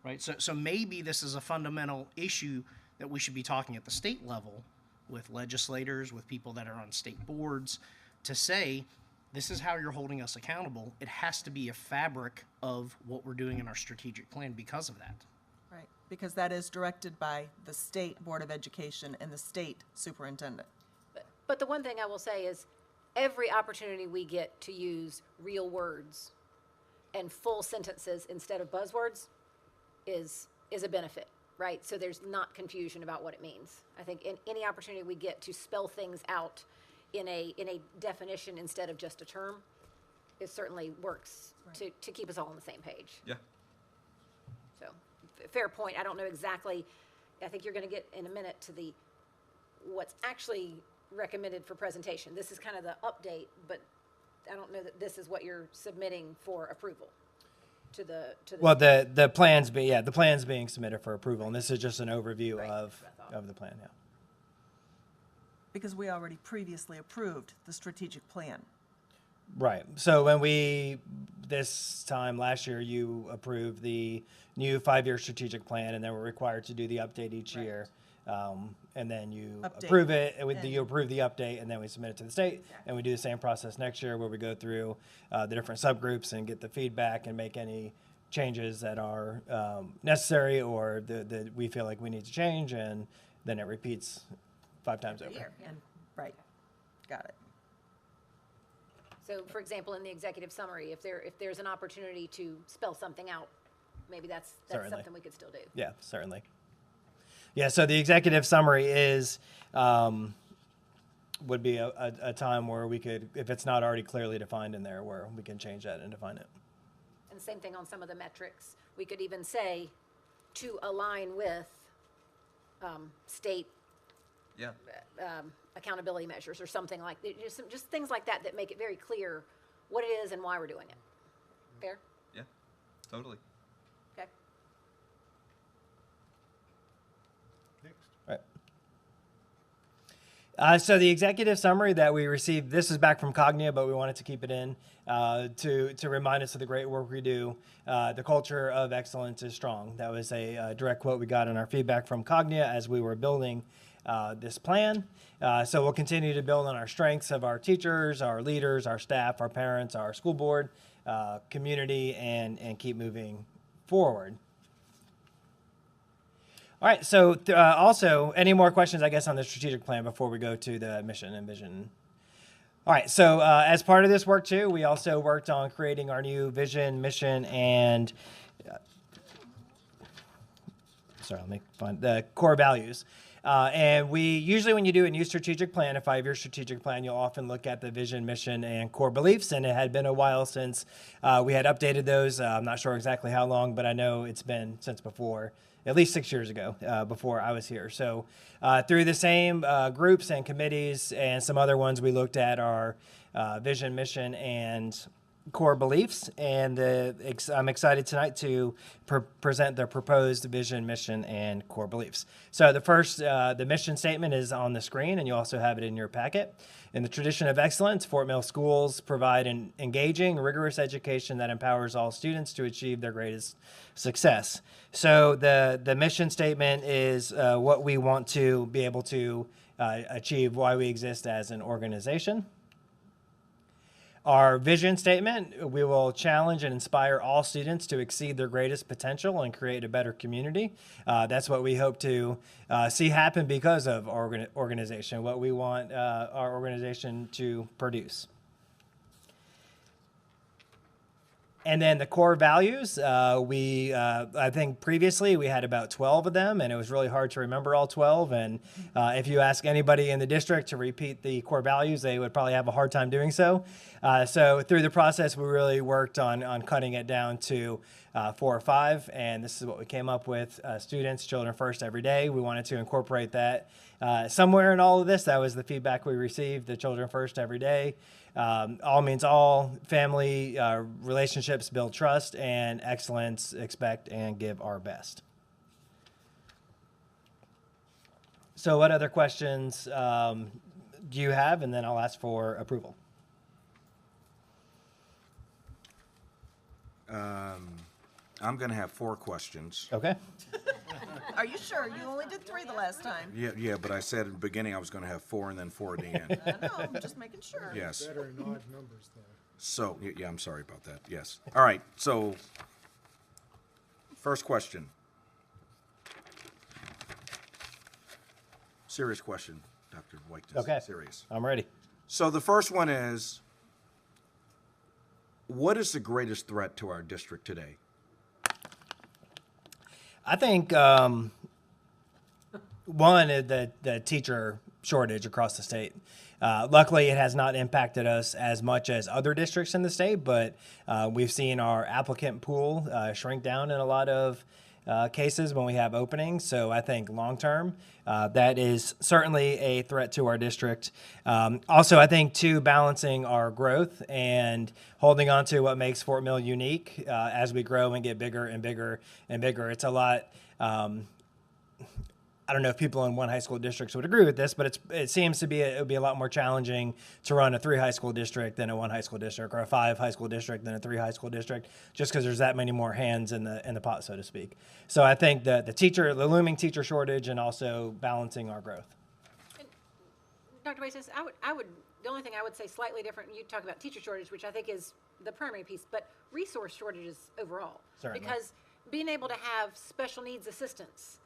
Right. So maybe this is a fundamental issue that we should be talking at the state level with legislators, with people that are on state boards, to say, this is how you're holding us accountable. It has to be a fabric of what we're doing in our strategic plan because of that. Right, because that is directed by the State Board of Education and the state superintendent. But the one thing I will say is, every opportunity we get to use real words and full sentences instead of buzzwords is a benefit, right? So there's not confusion about what it means. I think in any opportunity we get to spell things out in a definition instead of just a term, it certainly works to keep us all on the same page. Yeah. So, fair point. I don't know exactly, I think you're going to get in a minute to what's actually recommended for presentation. This is kind of the update, but I don't know that this is what you're submitting for approval to the. Well, the plan's being submitted for approval, and this is just an overview of the plan. Yeah. Because we already previously approved the strategic plan. Right. So this time last year, you approved the new 5-year strategic plan, and then we're required to do the update each year. And then you approve it, you approve the update, and then we submit it to the state, and we do the same process next year where we go through the different subgroups and get the feedback and make any changes that are necessary or that we feel like we need to change, and then it repeats 5 times over. And, right, got it. So, for example, in the executive summary, if there's an opportunity to spell something out, maybe that's Certainly. something we could still do. Yeah, certainly. Yeah, so the executive summary is, would be a time where we could, if it's not already clearly defined in there, where we can change that and define it. And same thing on some of the metrics. We could even say to align with state Yeah. accountability measures or something like that. Just things like that that make it very clear what it is and why we're doing it. Fair? Yeah. Totally. Okay. Right. So the executive summary that we received, this is back from Cognia, but we wanted to keep it in to remind us of the great work we do. The culture of excellence is strong. That was a direct quote we got in our feedback from Cognia as we were building this plan. So we'll continue to build on our strengths of our teachers, our leaders, our staff, our parents, our school board, community, and keep moving forward. All right, so also, any more questions, I guess, on the strategic plan before we go to the mission and vision? All right, so as part of this work, too, we also worked on creating our new vision, mission, and let me find the core values. And we usually, when you do a new strategic plan, a 5-year strategic plan, you'll often look at the vision, mission, and core beliefs. And it had been a while since we had updated those. I'm not sure exactly how long, but I know it's been since before, at least 6 years ago, before I was here. So through the same groups and committees and some other ones, we looked at our vision, mission, and core beliefs, and I'm excited tonight to present the proposed vision, mission, and core beliefs. So the first, the mission statement is on the screen, and you also have it in your packet. In the tradition of excellence, Fort Mill schools provide an engaging, rigorous education that empowers all students to achieve their greatest success. So the mission statement is what we want to be able to achieve, why we exist as an organization. Our vision statement, we will challenge and inspire all students to exceed their greatest potential and create a better community. That's what we hope to see happen because of our organization, what we want our organization to produce. And then the core values, I think previously we had about 12 of them, and it was really hard to remember all 12. And if you ask anybody in the district to repeat the core values, they would probably have a hard time doing so. So through the process, we really worked on cutting it down to 4 or 5, and this is what we came up with. Students, children first every day. We wanted to incorporate that somewhere in all of this. That was the feedback we received, the children first every day. All means all, family relationships build trust, and excellence, expect and give our best. So what other questions do you have? And then I'll ask for approval. I'm going to have 4 questions. Okay. Are you sure? You only did 3 the last time. Yeah, but I said in the beginning I was going to have 4 and then 4 at the end. I know, I'm just making sure. Yes. Better in odd numbers, though. So, yeah, I'm sorry about that. Yes. All right. So, first question. Serious question, Dr. White. Okay. Serious. I'm ready. So, the first one is, what is the greatest threat to our district today? I think one is the teacher shortage across the state. Luckily, it has not impacted us as much as other districts in the state, but we've seen our applicant pool shrink down in a lot of cases when we have openings. So I think long term, that is certainly a threat to our district. Also, I think too, balancing our growth and holding on to what makes Fort Mill unique as we grow and get bigger and bigger and bigger. It's a lot. I don't know if people in one high school districts would agree with this, but it seems to be it would be a lot more challenging to run a 3 high school district than a 1 high school district, or a 5 high school district than a 3 high school district, just because there's that many more hands in the pot, so to speak. So I think the looming teacher shortage, and also balancing our growth. And Dr. Basis, the only thing I would say slightly different, you talk about teacher shortage, which I think is the primary piece, but resource shortages overall. Certainly. Because being able to have special needs assistants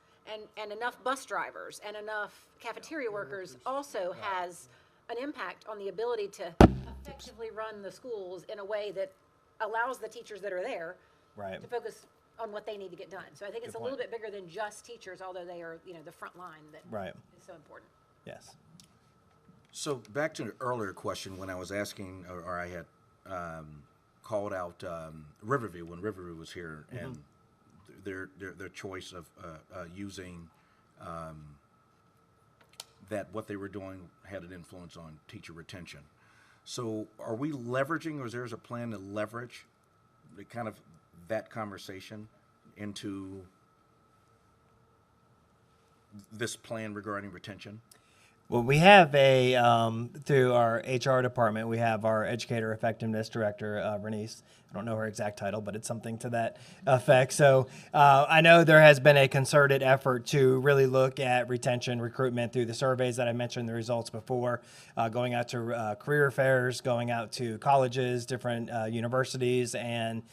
and enough bus drivers and enough cafeteria workers also has an impact on the ability to effectively run the schools in a way that allows the teachers that are there Right. to focus on what they need to get done. So I think it's Good a little point. bit bigger than just teachers, although they are, the front line that Right. is so important. Yes. So back to the earlier question when I was asking, or I had called out Riverview when Riverview was here, and their choice of using that what they were doing had an influence on teacher retention. So are we leveraging, or is there a plan to leverage the kind of that conversation into this plan regarding retention? Well, we have through our HR department, we have our educator effectiveness director, Bernice. I don't know her exact title, but it's something to that effect. So I know there has been a concerted effort to really look at retention, recruitment through the surveys that I mentioned the results before, going out to career fairs, going out to colleges, different universities, and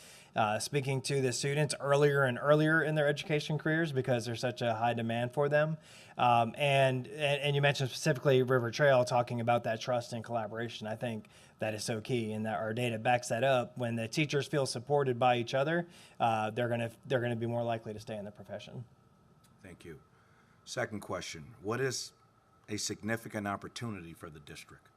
speaking to the students earlier and earlier in their education careers because there's such a high demand for them. And you mentioned specifically River Trail, talking about that trust and collaboration. I think that is so key, and that our data backs that up. When the teachers feel supported by each other, they're gonna be more likely to stay in the profession. Thank you. Second question, what is a significant opportunity for the district?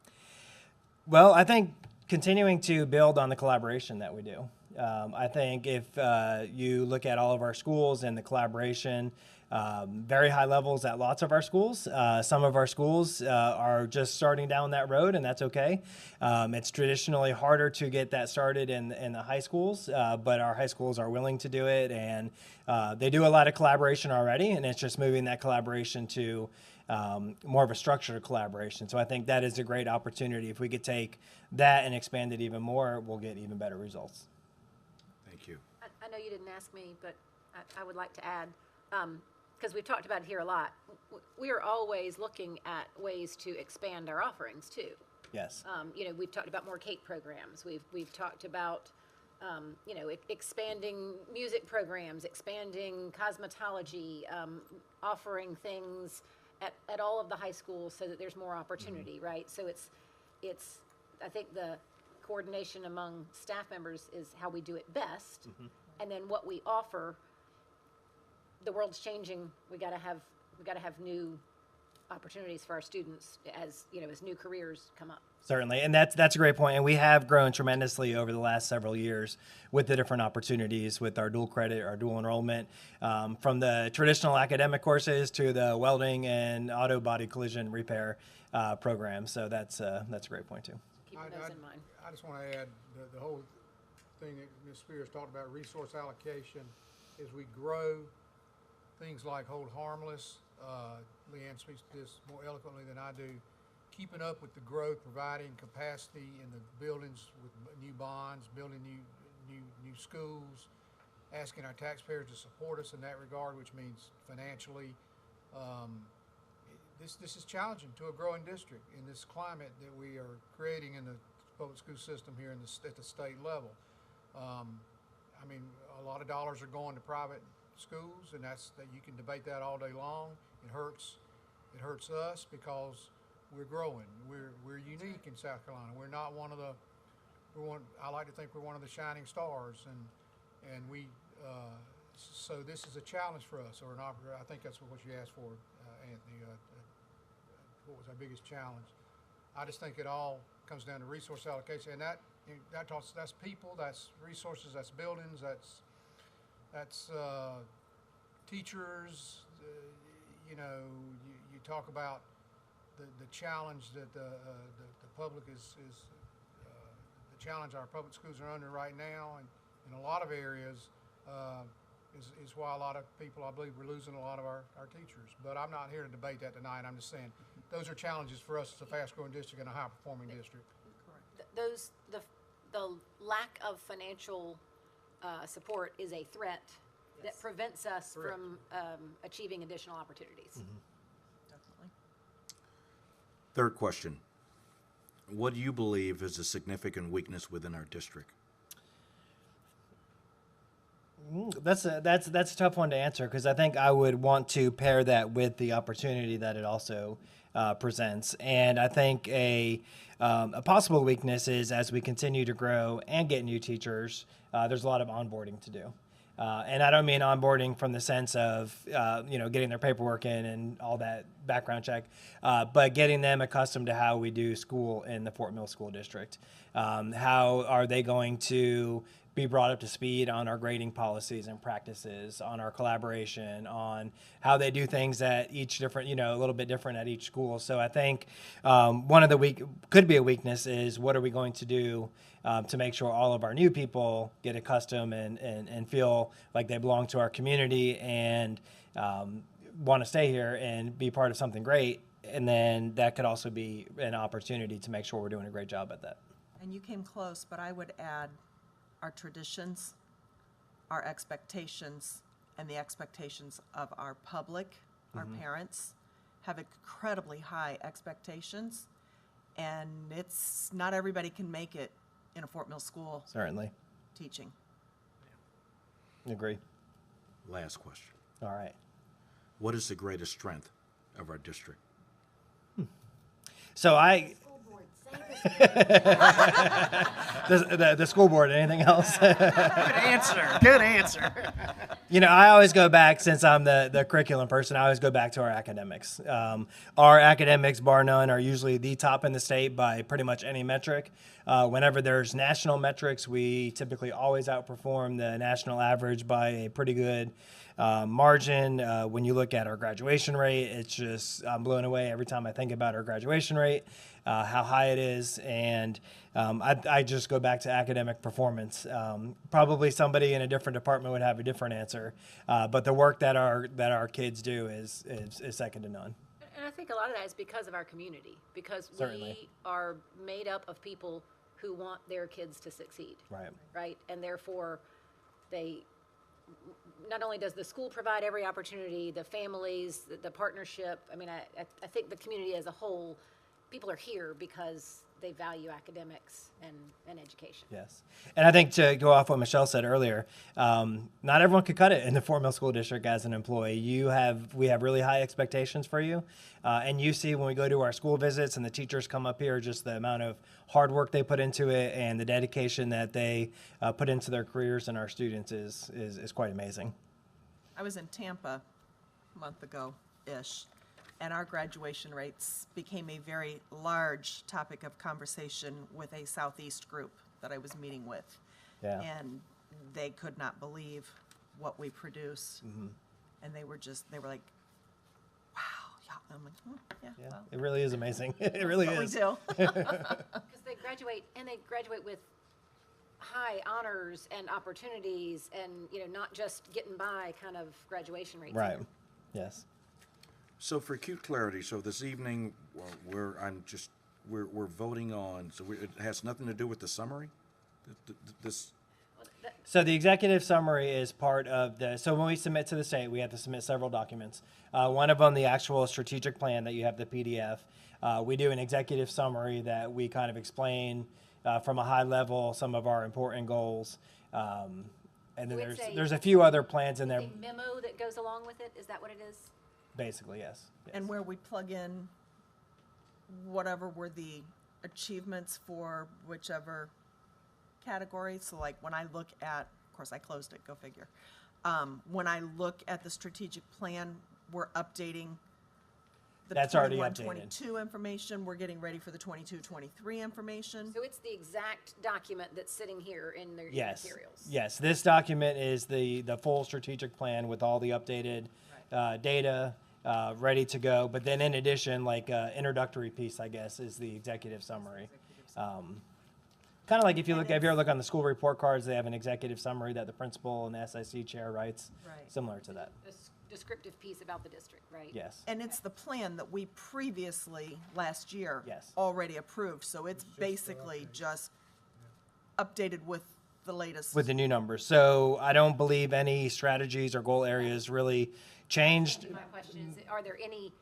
Well, I think continuing to build on the collaboration that we do. I think if you look at all of our schools and the collaboration, very high levels at lots of our schools. Some of our schools are just starting down that road, and that's okay. It's traditionally harder to get that started in the high schools, but our high schools are willing to do it, and they do a lot of collaboration already, and it's just moving that collaboration to more of a structured collaboration. So I think that is a great opportunity. If we could take that and expand it even more, we'll get even better results. Thank you. I know you didn't ask me, but I would like to add, because we've talked about it here a lot, we are always looking at ways to expand our offerings too. Yes. We've talked about more CAPE programs. We've talked about, expanding music programs, expanding cosmetology, offering things at all of the high schools so that there's more opportunity, right? So it's I think the coordination among staff members is how we do it best. And then what we offer, the world's changing. We got to have new opportunities for our students as new careers come up. Certainly, and that's a great point. And we have grown tremendously over the last several years with the different opportunities with our dual credit, our dual enrollment, from the traditional academic courses to the welding and auto body collision repair programs. So that's a great point too. Keeping those in mind. I just want to add the whole thing that Ms. Spears talked about, resource allocation, as we grow things like Hold Harmless. Leanne speaks to this more eloquently than I do. Keeping up with the growth, providing capacity in the buildings with new bonds, building new schools, asking our taxpayers to support us in that regard, which means financially. This is challenging to a growing district in this climate that we are creating in the public school system here at the state level. A lot of dollars are going to private schools, and you can debate that all day long. It hurts us because we're growing. We're unique in South Carolina. We're not I like to think we're one of the shining stars, and we. So this is a challenge for us, or an opportunity. I think that's what you asked for, Anthony. What was our biggest challenge? I just think it all comes down to resource allocation, and that's people, that's resources, that's buildings, that's teachers. You talk about the challenge that the public is the challenge our public schools are under right now, and in a lot of areas is why a lot of people, I believe, we're losing a lot of our teachers. But I'm not here to debate that tonight. I'm just saying those are challenges for us as a fast-growing district and a high-performing district. The lack of financial support is a threat that prevents us from achieving additional opportunities. Definitely. Third question, what do you believe is a significant weakness within our district? That's a tough one to answer, because I think I would want to pair that with the opportunity that it also presents. And I think a possible weakness is, as we continue to grow and get new teachers, there's a lot of onboarding to do. And I don't mean onboarding from the sense of, getting their paperwork in and all that background check, but getting them accustomed to how we do school in the Fort Mill School District. How are they going to be brought up to speed on our grading policies and practices, on our collaboration, on how they do things at each different, a little bit different at each school. So I think one of the could be a weakness is, what are we going to do to make sure all of our new people get accustomed and feel like they belong to our community and want to stay here and be part of something great, And then that could also be an opportunity to make sure we're doing a great job at that. And you came close, but I would add our traditions, our expectations, and the expectations of our public, our parents, have incredibly high expectations. And it's, not everybody can make it in a Fort Mill school Certainly. teaching. Agree. Last question. All right. What is the greatest strength of our district? So the school board, anything else? Good answer. Good answer. You know, I always go back, since I'm the curriculum person, I always go back to our academics. Our academics, bar none, are usually the top in the state by pretty much any metric. Whenever there's national metrics, we typically always outperform the national average by a pretty good margin. When you look at our graduation rate, it's just, I'm blown away every time I think about our graduation rate, how high it is. And I just go back to academic performance. Probably somebody in a different department would have a different answer. But the work that our kids do is second to none. And I think a lot of that is because of our community, because Certainly. we are made up of people who want their kids to succeed. Right. Right? And therefore, not only does the school provide every opportunity, the families, the partnership, I mean, I think the community as a whole, people are here because they value academics and education. Yes. And I think, to go off what Michelle said earlier, not everyone could cut it in the Fort Mill School District as an employee. We have really high expectations for you. And you see when we go to our school visits and the teachers come up here, just the amount of hard work they put into it and the dedication that they put into their careers and our students is quite amazing. I was in Tampa a month ago-ish, and our graduation rates became a very large topic of conversation with a Southeast group that I was meeting with. Yeah. And they could not believe what we produce. And they were like, wow, yeah. I'm like, yeah, Yeah, well, it really is amazing. It really what is. we do. Because they graduate with high honors and opportunities and, not just getting by kind of graduation rates. Right. Yes. So for acute clarity, so this evening, we're voting on, it has nothing to do with the summary? This, So the executive summary is part of so when we submit to the state, we have to submit several documents. One of them, the actual strategic plan that you have, the PDF. We do an executive summary that we kind of explain from a high level some of our important goals. And then there's a few other plans in there. A memo that goes along with it, is that what it is? Basically, yes. And where we plug in whatever were the achievements for whichever category. So like when I look at, of course I closed it, go figure. When I look at the strategic plan, we're updating the That's already 21, updated. 22 information. We're getting ready for the 22, 23 information. So it's the exact document that's sitting here in the Yes. materials. Yes. This document is the full strategic plan with all the updated data ready to go. But then in addition, like introductory piece, I guess, is the executive summary. Kind of like if you ever look on the school report cards, they have an executive summary that the principal and the SIC chair writes. Right. Similar to that. Descriptive piece about the district, right? Yes. And it's the plan that we previously, last year, Yes. already approved. So it's basically just updated with the latest. With the new numbers. So I don't believe any strategies or goal areas really changed. My question is, are there any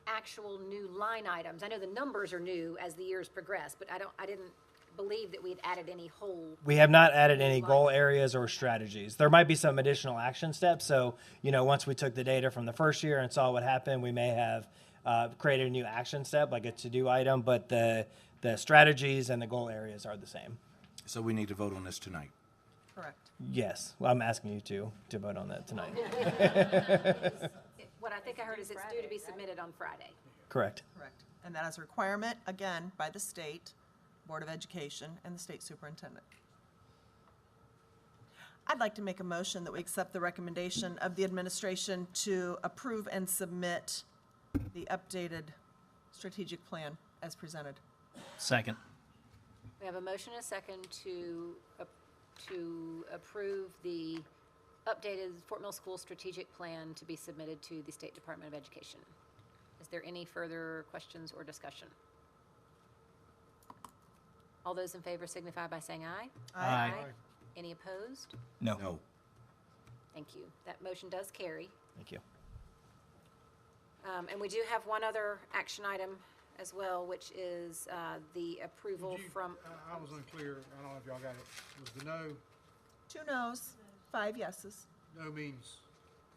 actual new line items? I know the numbers are new as the years progress, but I didn't believe that we'd added any whole. We have not added any goal areas or strategies. There might be some additional action steps. So, once we took the data from the first year and saw what happened, we may have created a new action step, like a to-do item, but the strategies and the goal areas are the same. so we need to vote on this tonight. Correct. Yes. Well, I'm asking you to vote on that tonight. What I think I heard is it's due to be submitted on Friday. Correct. Correct. And that is a requirement, again, by the state Board of Education and the state superintendent. I'd like to make a motion that we accept the recommendation of the administration to approve and submit the updated strategic plan as presented. Second. We have a motion and a second to approve the updated Fort Mill School strategic plan to be submitted to the State Department of Education. Is there any further questions or discussion? All those in favor signify by saying aye. Aye. Any opposed? No. No. Thank you. That motion does carry. Thank you. And we do have one other action item as well, which is the approval Did you- from, I was unclear, I don't know if y'all got it. Was the no, 2 noes, 5 yeses. no means?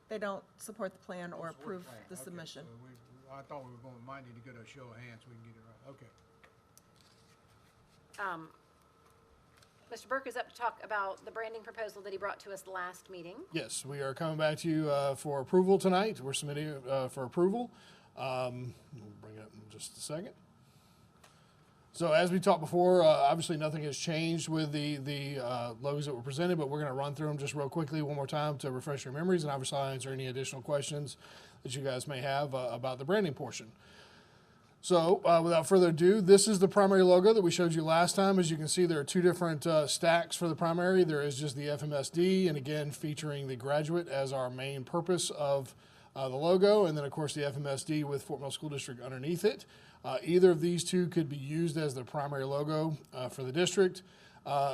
They don't support the plan or support approve plan. the Okay, submission. so I thought we were going, might need to go to a show of hands so we can get it right. Okay. Mr. Burke is up to talk about the branding proposal that he brought to us last meeting. Yes, we are coming back to you for approval tonight. We're submitting it for approval. We'll bring it up in just a second. So as we talked before, obviously nothing has changed with the logos that were presented, but we're going to run through them just real quickly one more time to refresh your memories, and obviously I'll answer any additional questions that you guys may have about the branding portion. So without further ado, this is the primary logo that we showed you last time. As you can see, there are 2 different stacks for the primary. There is just the FMSD, and again, featuring the graduate as our main purpose of the logo, and then of course the FMSD with Fort Mill School District underneath it. Either of these 2 could be used as the primary logo for the district.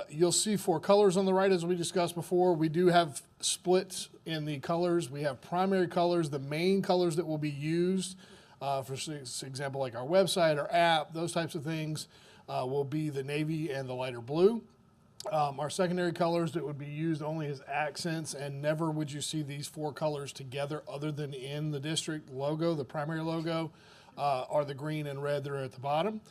You'll see 4 colors on the right, as we discussed before. We do have splits in the colors. We have primary colors, the main colors that will be used. For example, like our website or app, those types of things will be the navy and the lighter blue. Our secondary colors that would be used only as accents, and never would you see these 4 colors together other than in the district logo, the primary logo, are the green and red that are at the bottom.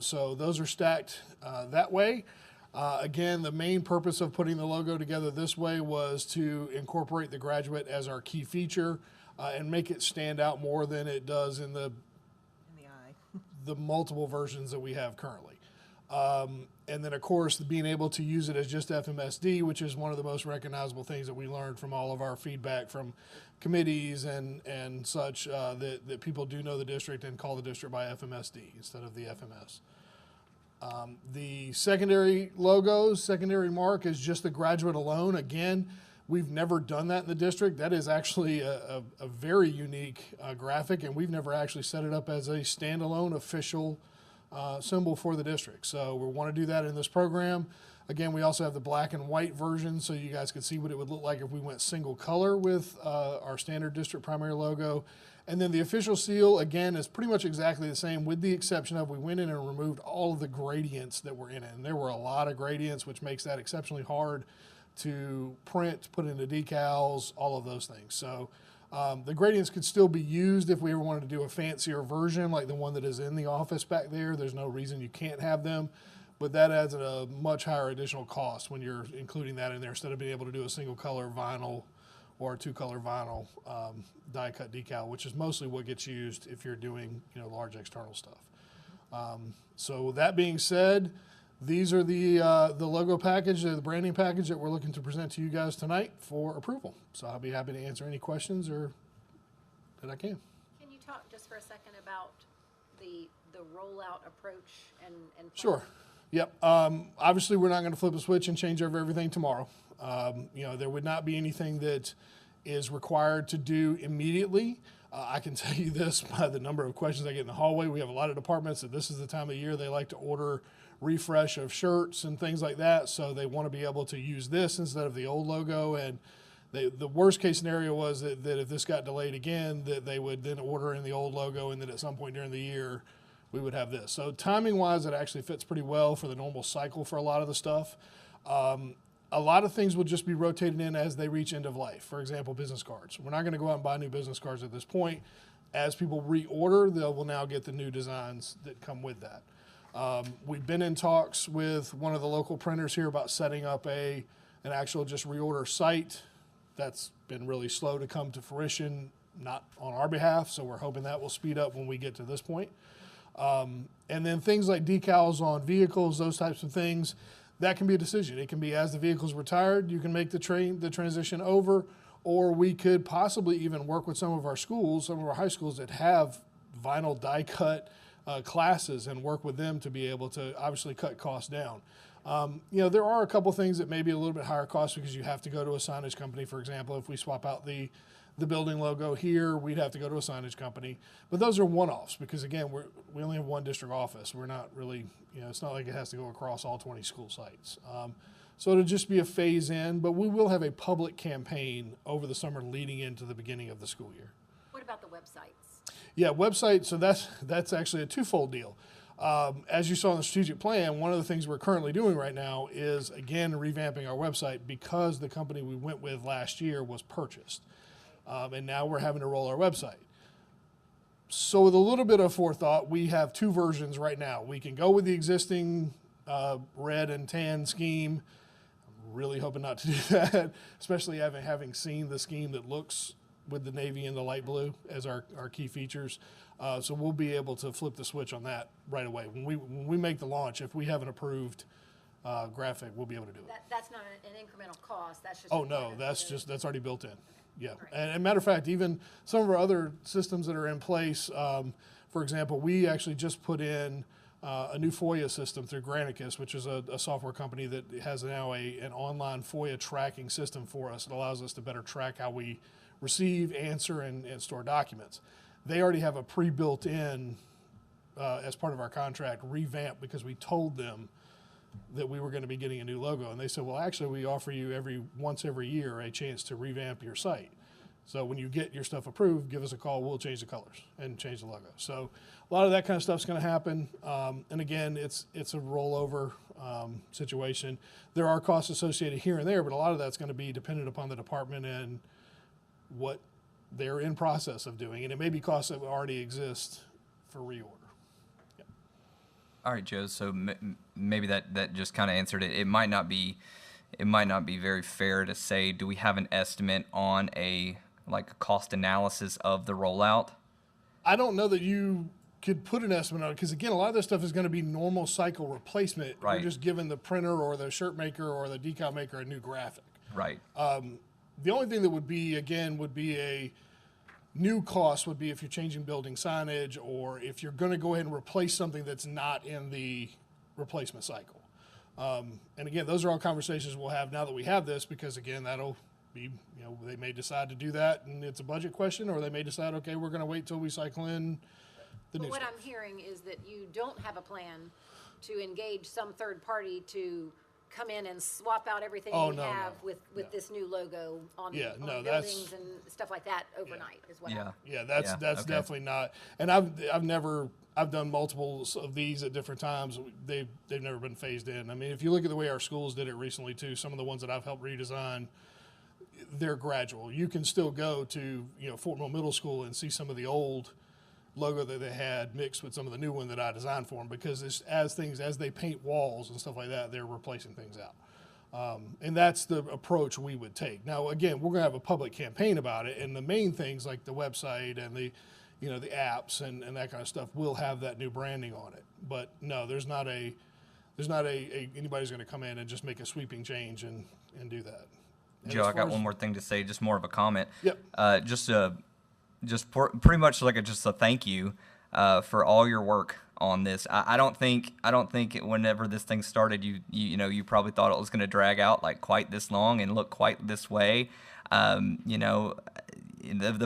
So those are stacked that way. Again, the main purpose of putting the logo together this way was to incorporate the graduate as our key feature. And make it stand out more than it does in the eye. the multiple versions that we have currently. And then, of course, being able to use it as just FMSD, which is one of the most recognizable things that we learned from all of our feedback from committees and such, that people do know the district and call the district by FMSD instead of the FMS. The secondary logos, secondary mark is just the graduate alone. Again, we've never done that in the district. That is actually a very unique graphic, and we've never actually set it up as a standalone official symbol for the district. So we want to do that in this program. Again, we also have the black and white version, so you guys could see what it would look like if we went single color with our standard district primary logo. And then the official seal, again, is pretty much exactly the same, with the exception of we went in and removed all of the gradients that were in it. And there were a lot of gradients, which makes that exceptionally hard to print, put into decals, all of those things. So the gradients could still be used if we ever wanted to do a fancier version like the one that is in the office back there. There's no reason you can't have them, but that adds a much higher additional cost when you're including that in there instead of being able to do a single color vinyl or a 2-color vinyl die cut decal, which is mostly what gets used if you're doing large external stuff. So with that being said, these are the logo package, the branding package that we're looking to present to you guys tonight for approval. So I'll be happy to answer any questions or that I can. Can you talk just for a second about the rollout approach and Sure. Yep. Obviously, we're not going to flip a switch and change over everything tomorrow. There would not be anything that is required to do immediately. I can tell you this by the number of questions I get in the hallway. We have a lot of departments that this is the time of year they like to order refresh of shirts and things like that. So they want to be able to use this instead of the old logo. And the worst case scenario was that if this got delayed again, that they would then order in the old logo, and then at some point during the year, we would have this. So timing wise, it actually fits pretty well for the normal cycle for a lot of the stuff. A lot of things will just be rotated in as they reach end of life. For example, business cards. We're not going to go out and buy new business cards at this point. As people reorder, they will now get the new designs that come with that. We've been in talks with one of the local printers here about setting up an actual just reorder site. That's been really slow to come to fruition, not on our behalf, so we're hoping that will speed up when we get to this point. And then things like decals on vehicles, those types of things, that can be a decision. It can be as the vehicle's retired, you can make the transition over, or we could possibly even work with some of our schools, some of our high schools that have vinyl die cut classes and work with them to be able to obviously cut costs down. There are a couple things that may be a little bit higher cost because you have to go to a signage company, for example, if we swap out the the building logo here, we'd have to go to a signage company. But those are one-offs because again, we only have one district office. We're not really, it's not like it has to go across all 20 school sites. So it'll just be a phase in, but we will have a public campaign over the summer leading into the beginning of the school year. What about the websites? Yeah, website, so that's actually a twofold deal. As you saw in the strategic plan, one of the things we're currently doing right now is, again, revamping our website because the company we went with last year was purchased. And now we're having to roll our website. So with a little bit of forethought, we have two versions right now. We can go with the existing red and tan scheme. I'm really hoping not to do that, especially having seen the scheme that looks with the navy and the light blue as our key features. So we'll be able to flip the switch on that right away. When we make the launch, if we have an approved graphic, we'll be able to do it. That's not an incremental cost, that's just. Oh, no, that's already built in. Yeah, and matter of fact, even some of our other systems that are in place, for example, we actually just put in a new FOIA system through Granicus, which is a software company that has now an online FOIA tracking system for us. It allows us to better track how we receive, answer, and store documents. They already have a pre-built in, as part of our contract, revamp because we told them that we were going to be getting a new logo. And they said, well, actually, we offer you once every year a chance to revamp your site. So when you get your stuff approved, give us a call. We'll change the colors and change the logo. So a lot of that kind of stuff's going to happen. And again, it's a rollover situation. There are costs associated here and there, but a lot of that's going to be dependent upon the department and what they're in process of doing. And it may be costs that already exist for reorder. All right, Joe. So maybe that just kind of answered it. It might not be very fair to say. Do we have an estimate on a cost analysis of the rollout? I don't know that you could put an estimate on it because again, a lot of this stuff is going to be normal cycle replacement. Right. You're just giving the printer or the shirt maker or the decal maker a new graphic. Right. The only thing that would be a new cost would be if you're changing building signage or if you're going to go ahead and replace something that's not in the replacement cycle. And again, those are all conversations we'll have now that we have this because again, that'll be, they may decide to do that and it's a budget question, or they may decide, okay, we're going to wait till we cycle in the new But what stuff. I'm hearing is that you don't have a plan to engage some third party to come in and swap out everything Oh, we no, have no. with this new logo on no, buildings and stuff like that overnight is what I'm. Yeah, that's okay. definitely not. And I've done multiples of these at different times. They've never been phased in. I mean, if you look at the way our schools did it recently too, some of the ones that I've helped redesign, they're gradual. You can still go to Fort Mill Middle School and see some of the old logo that they had mixed with some of the new one that I designed for them because as they paint walls and stuff like that, they're replacing things out. And that's the approach we would take. Now, again, we're going to have a public campaign about it, and the main things like the website and the apps and that kind of stuff will have that new branding on it. But no, there's not anybody's going to come in and just make a sweeping change and do that. And Joe, as I got far one more thing to say, just more of a comment. Yep. Pretty much like just a thank you for all your work on this. I don't think whenever this thing started, you probably thought it was going to drag out like quite this long and look quite this way. The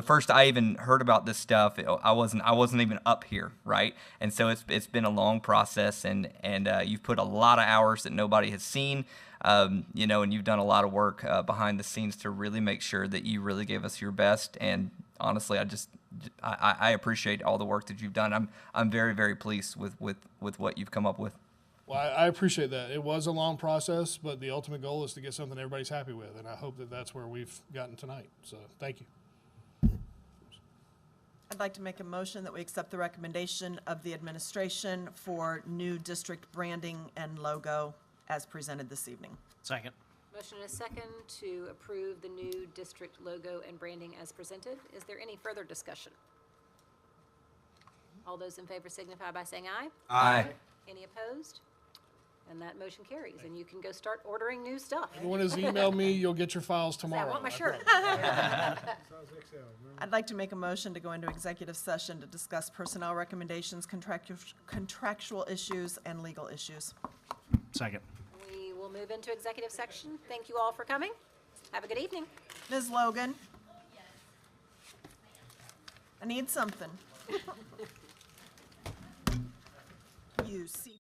first I even heard about this stuff, I wasn't even up here, right? And so it's been a long process, and you've put a lot of hours that nobody has seen, and you've done a lot of work behind the scenes to really make sure that you really gave us your best. And honestly, I appreciate all the work that you've done. I'm very, very pleased with what you've come up with. Well, I appreciate that. It was a long process, but the ultimate goal is to get something everybody's happy with, and I hope that that's where we've gotten tonight. So thank you. I'd like to make a motion that we accept the recommendation of the administration for new district branding and logo as presented this evening. Second. Motion and a second to approve the new district logo and branding as presented. Is there any further discussion? All those in favor signify by saying aye. Aye. Any opposed? And that motion carries, and you can go start ordering new stuff. Everyone has emailed me. You'll get your files I tomorrow. want my shirt. I'd like to make a motion to go into executive session to discuss personnel recommendations, contractual issues, and legal issues. Second. We will move into executive section. Thank you all for coming. Have a good evening. Ms. Logan? I need something. You see.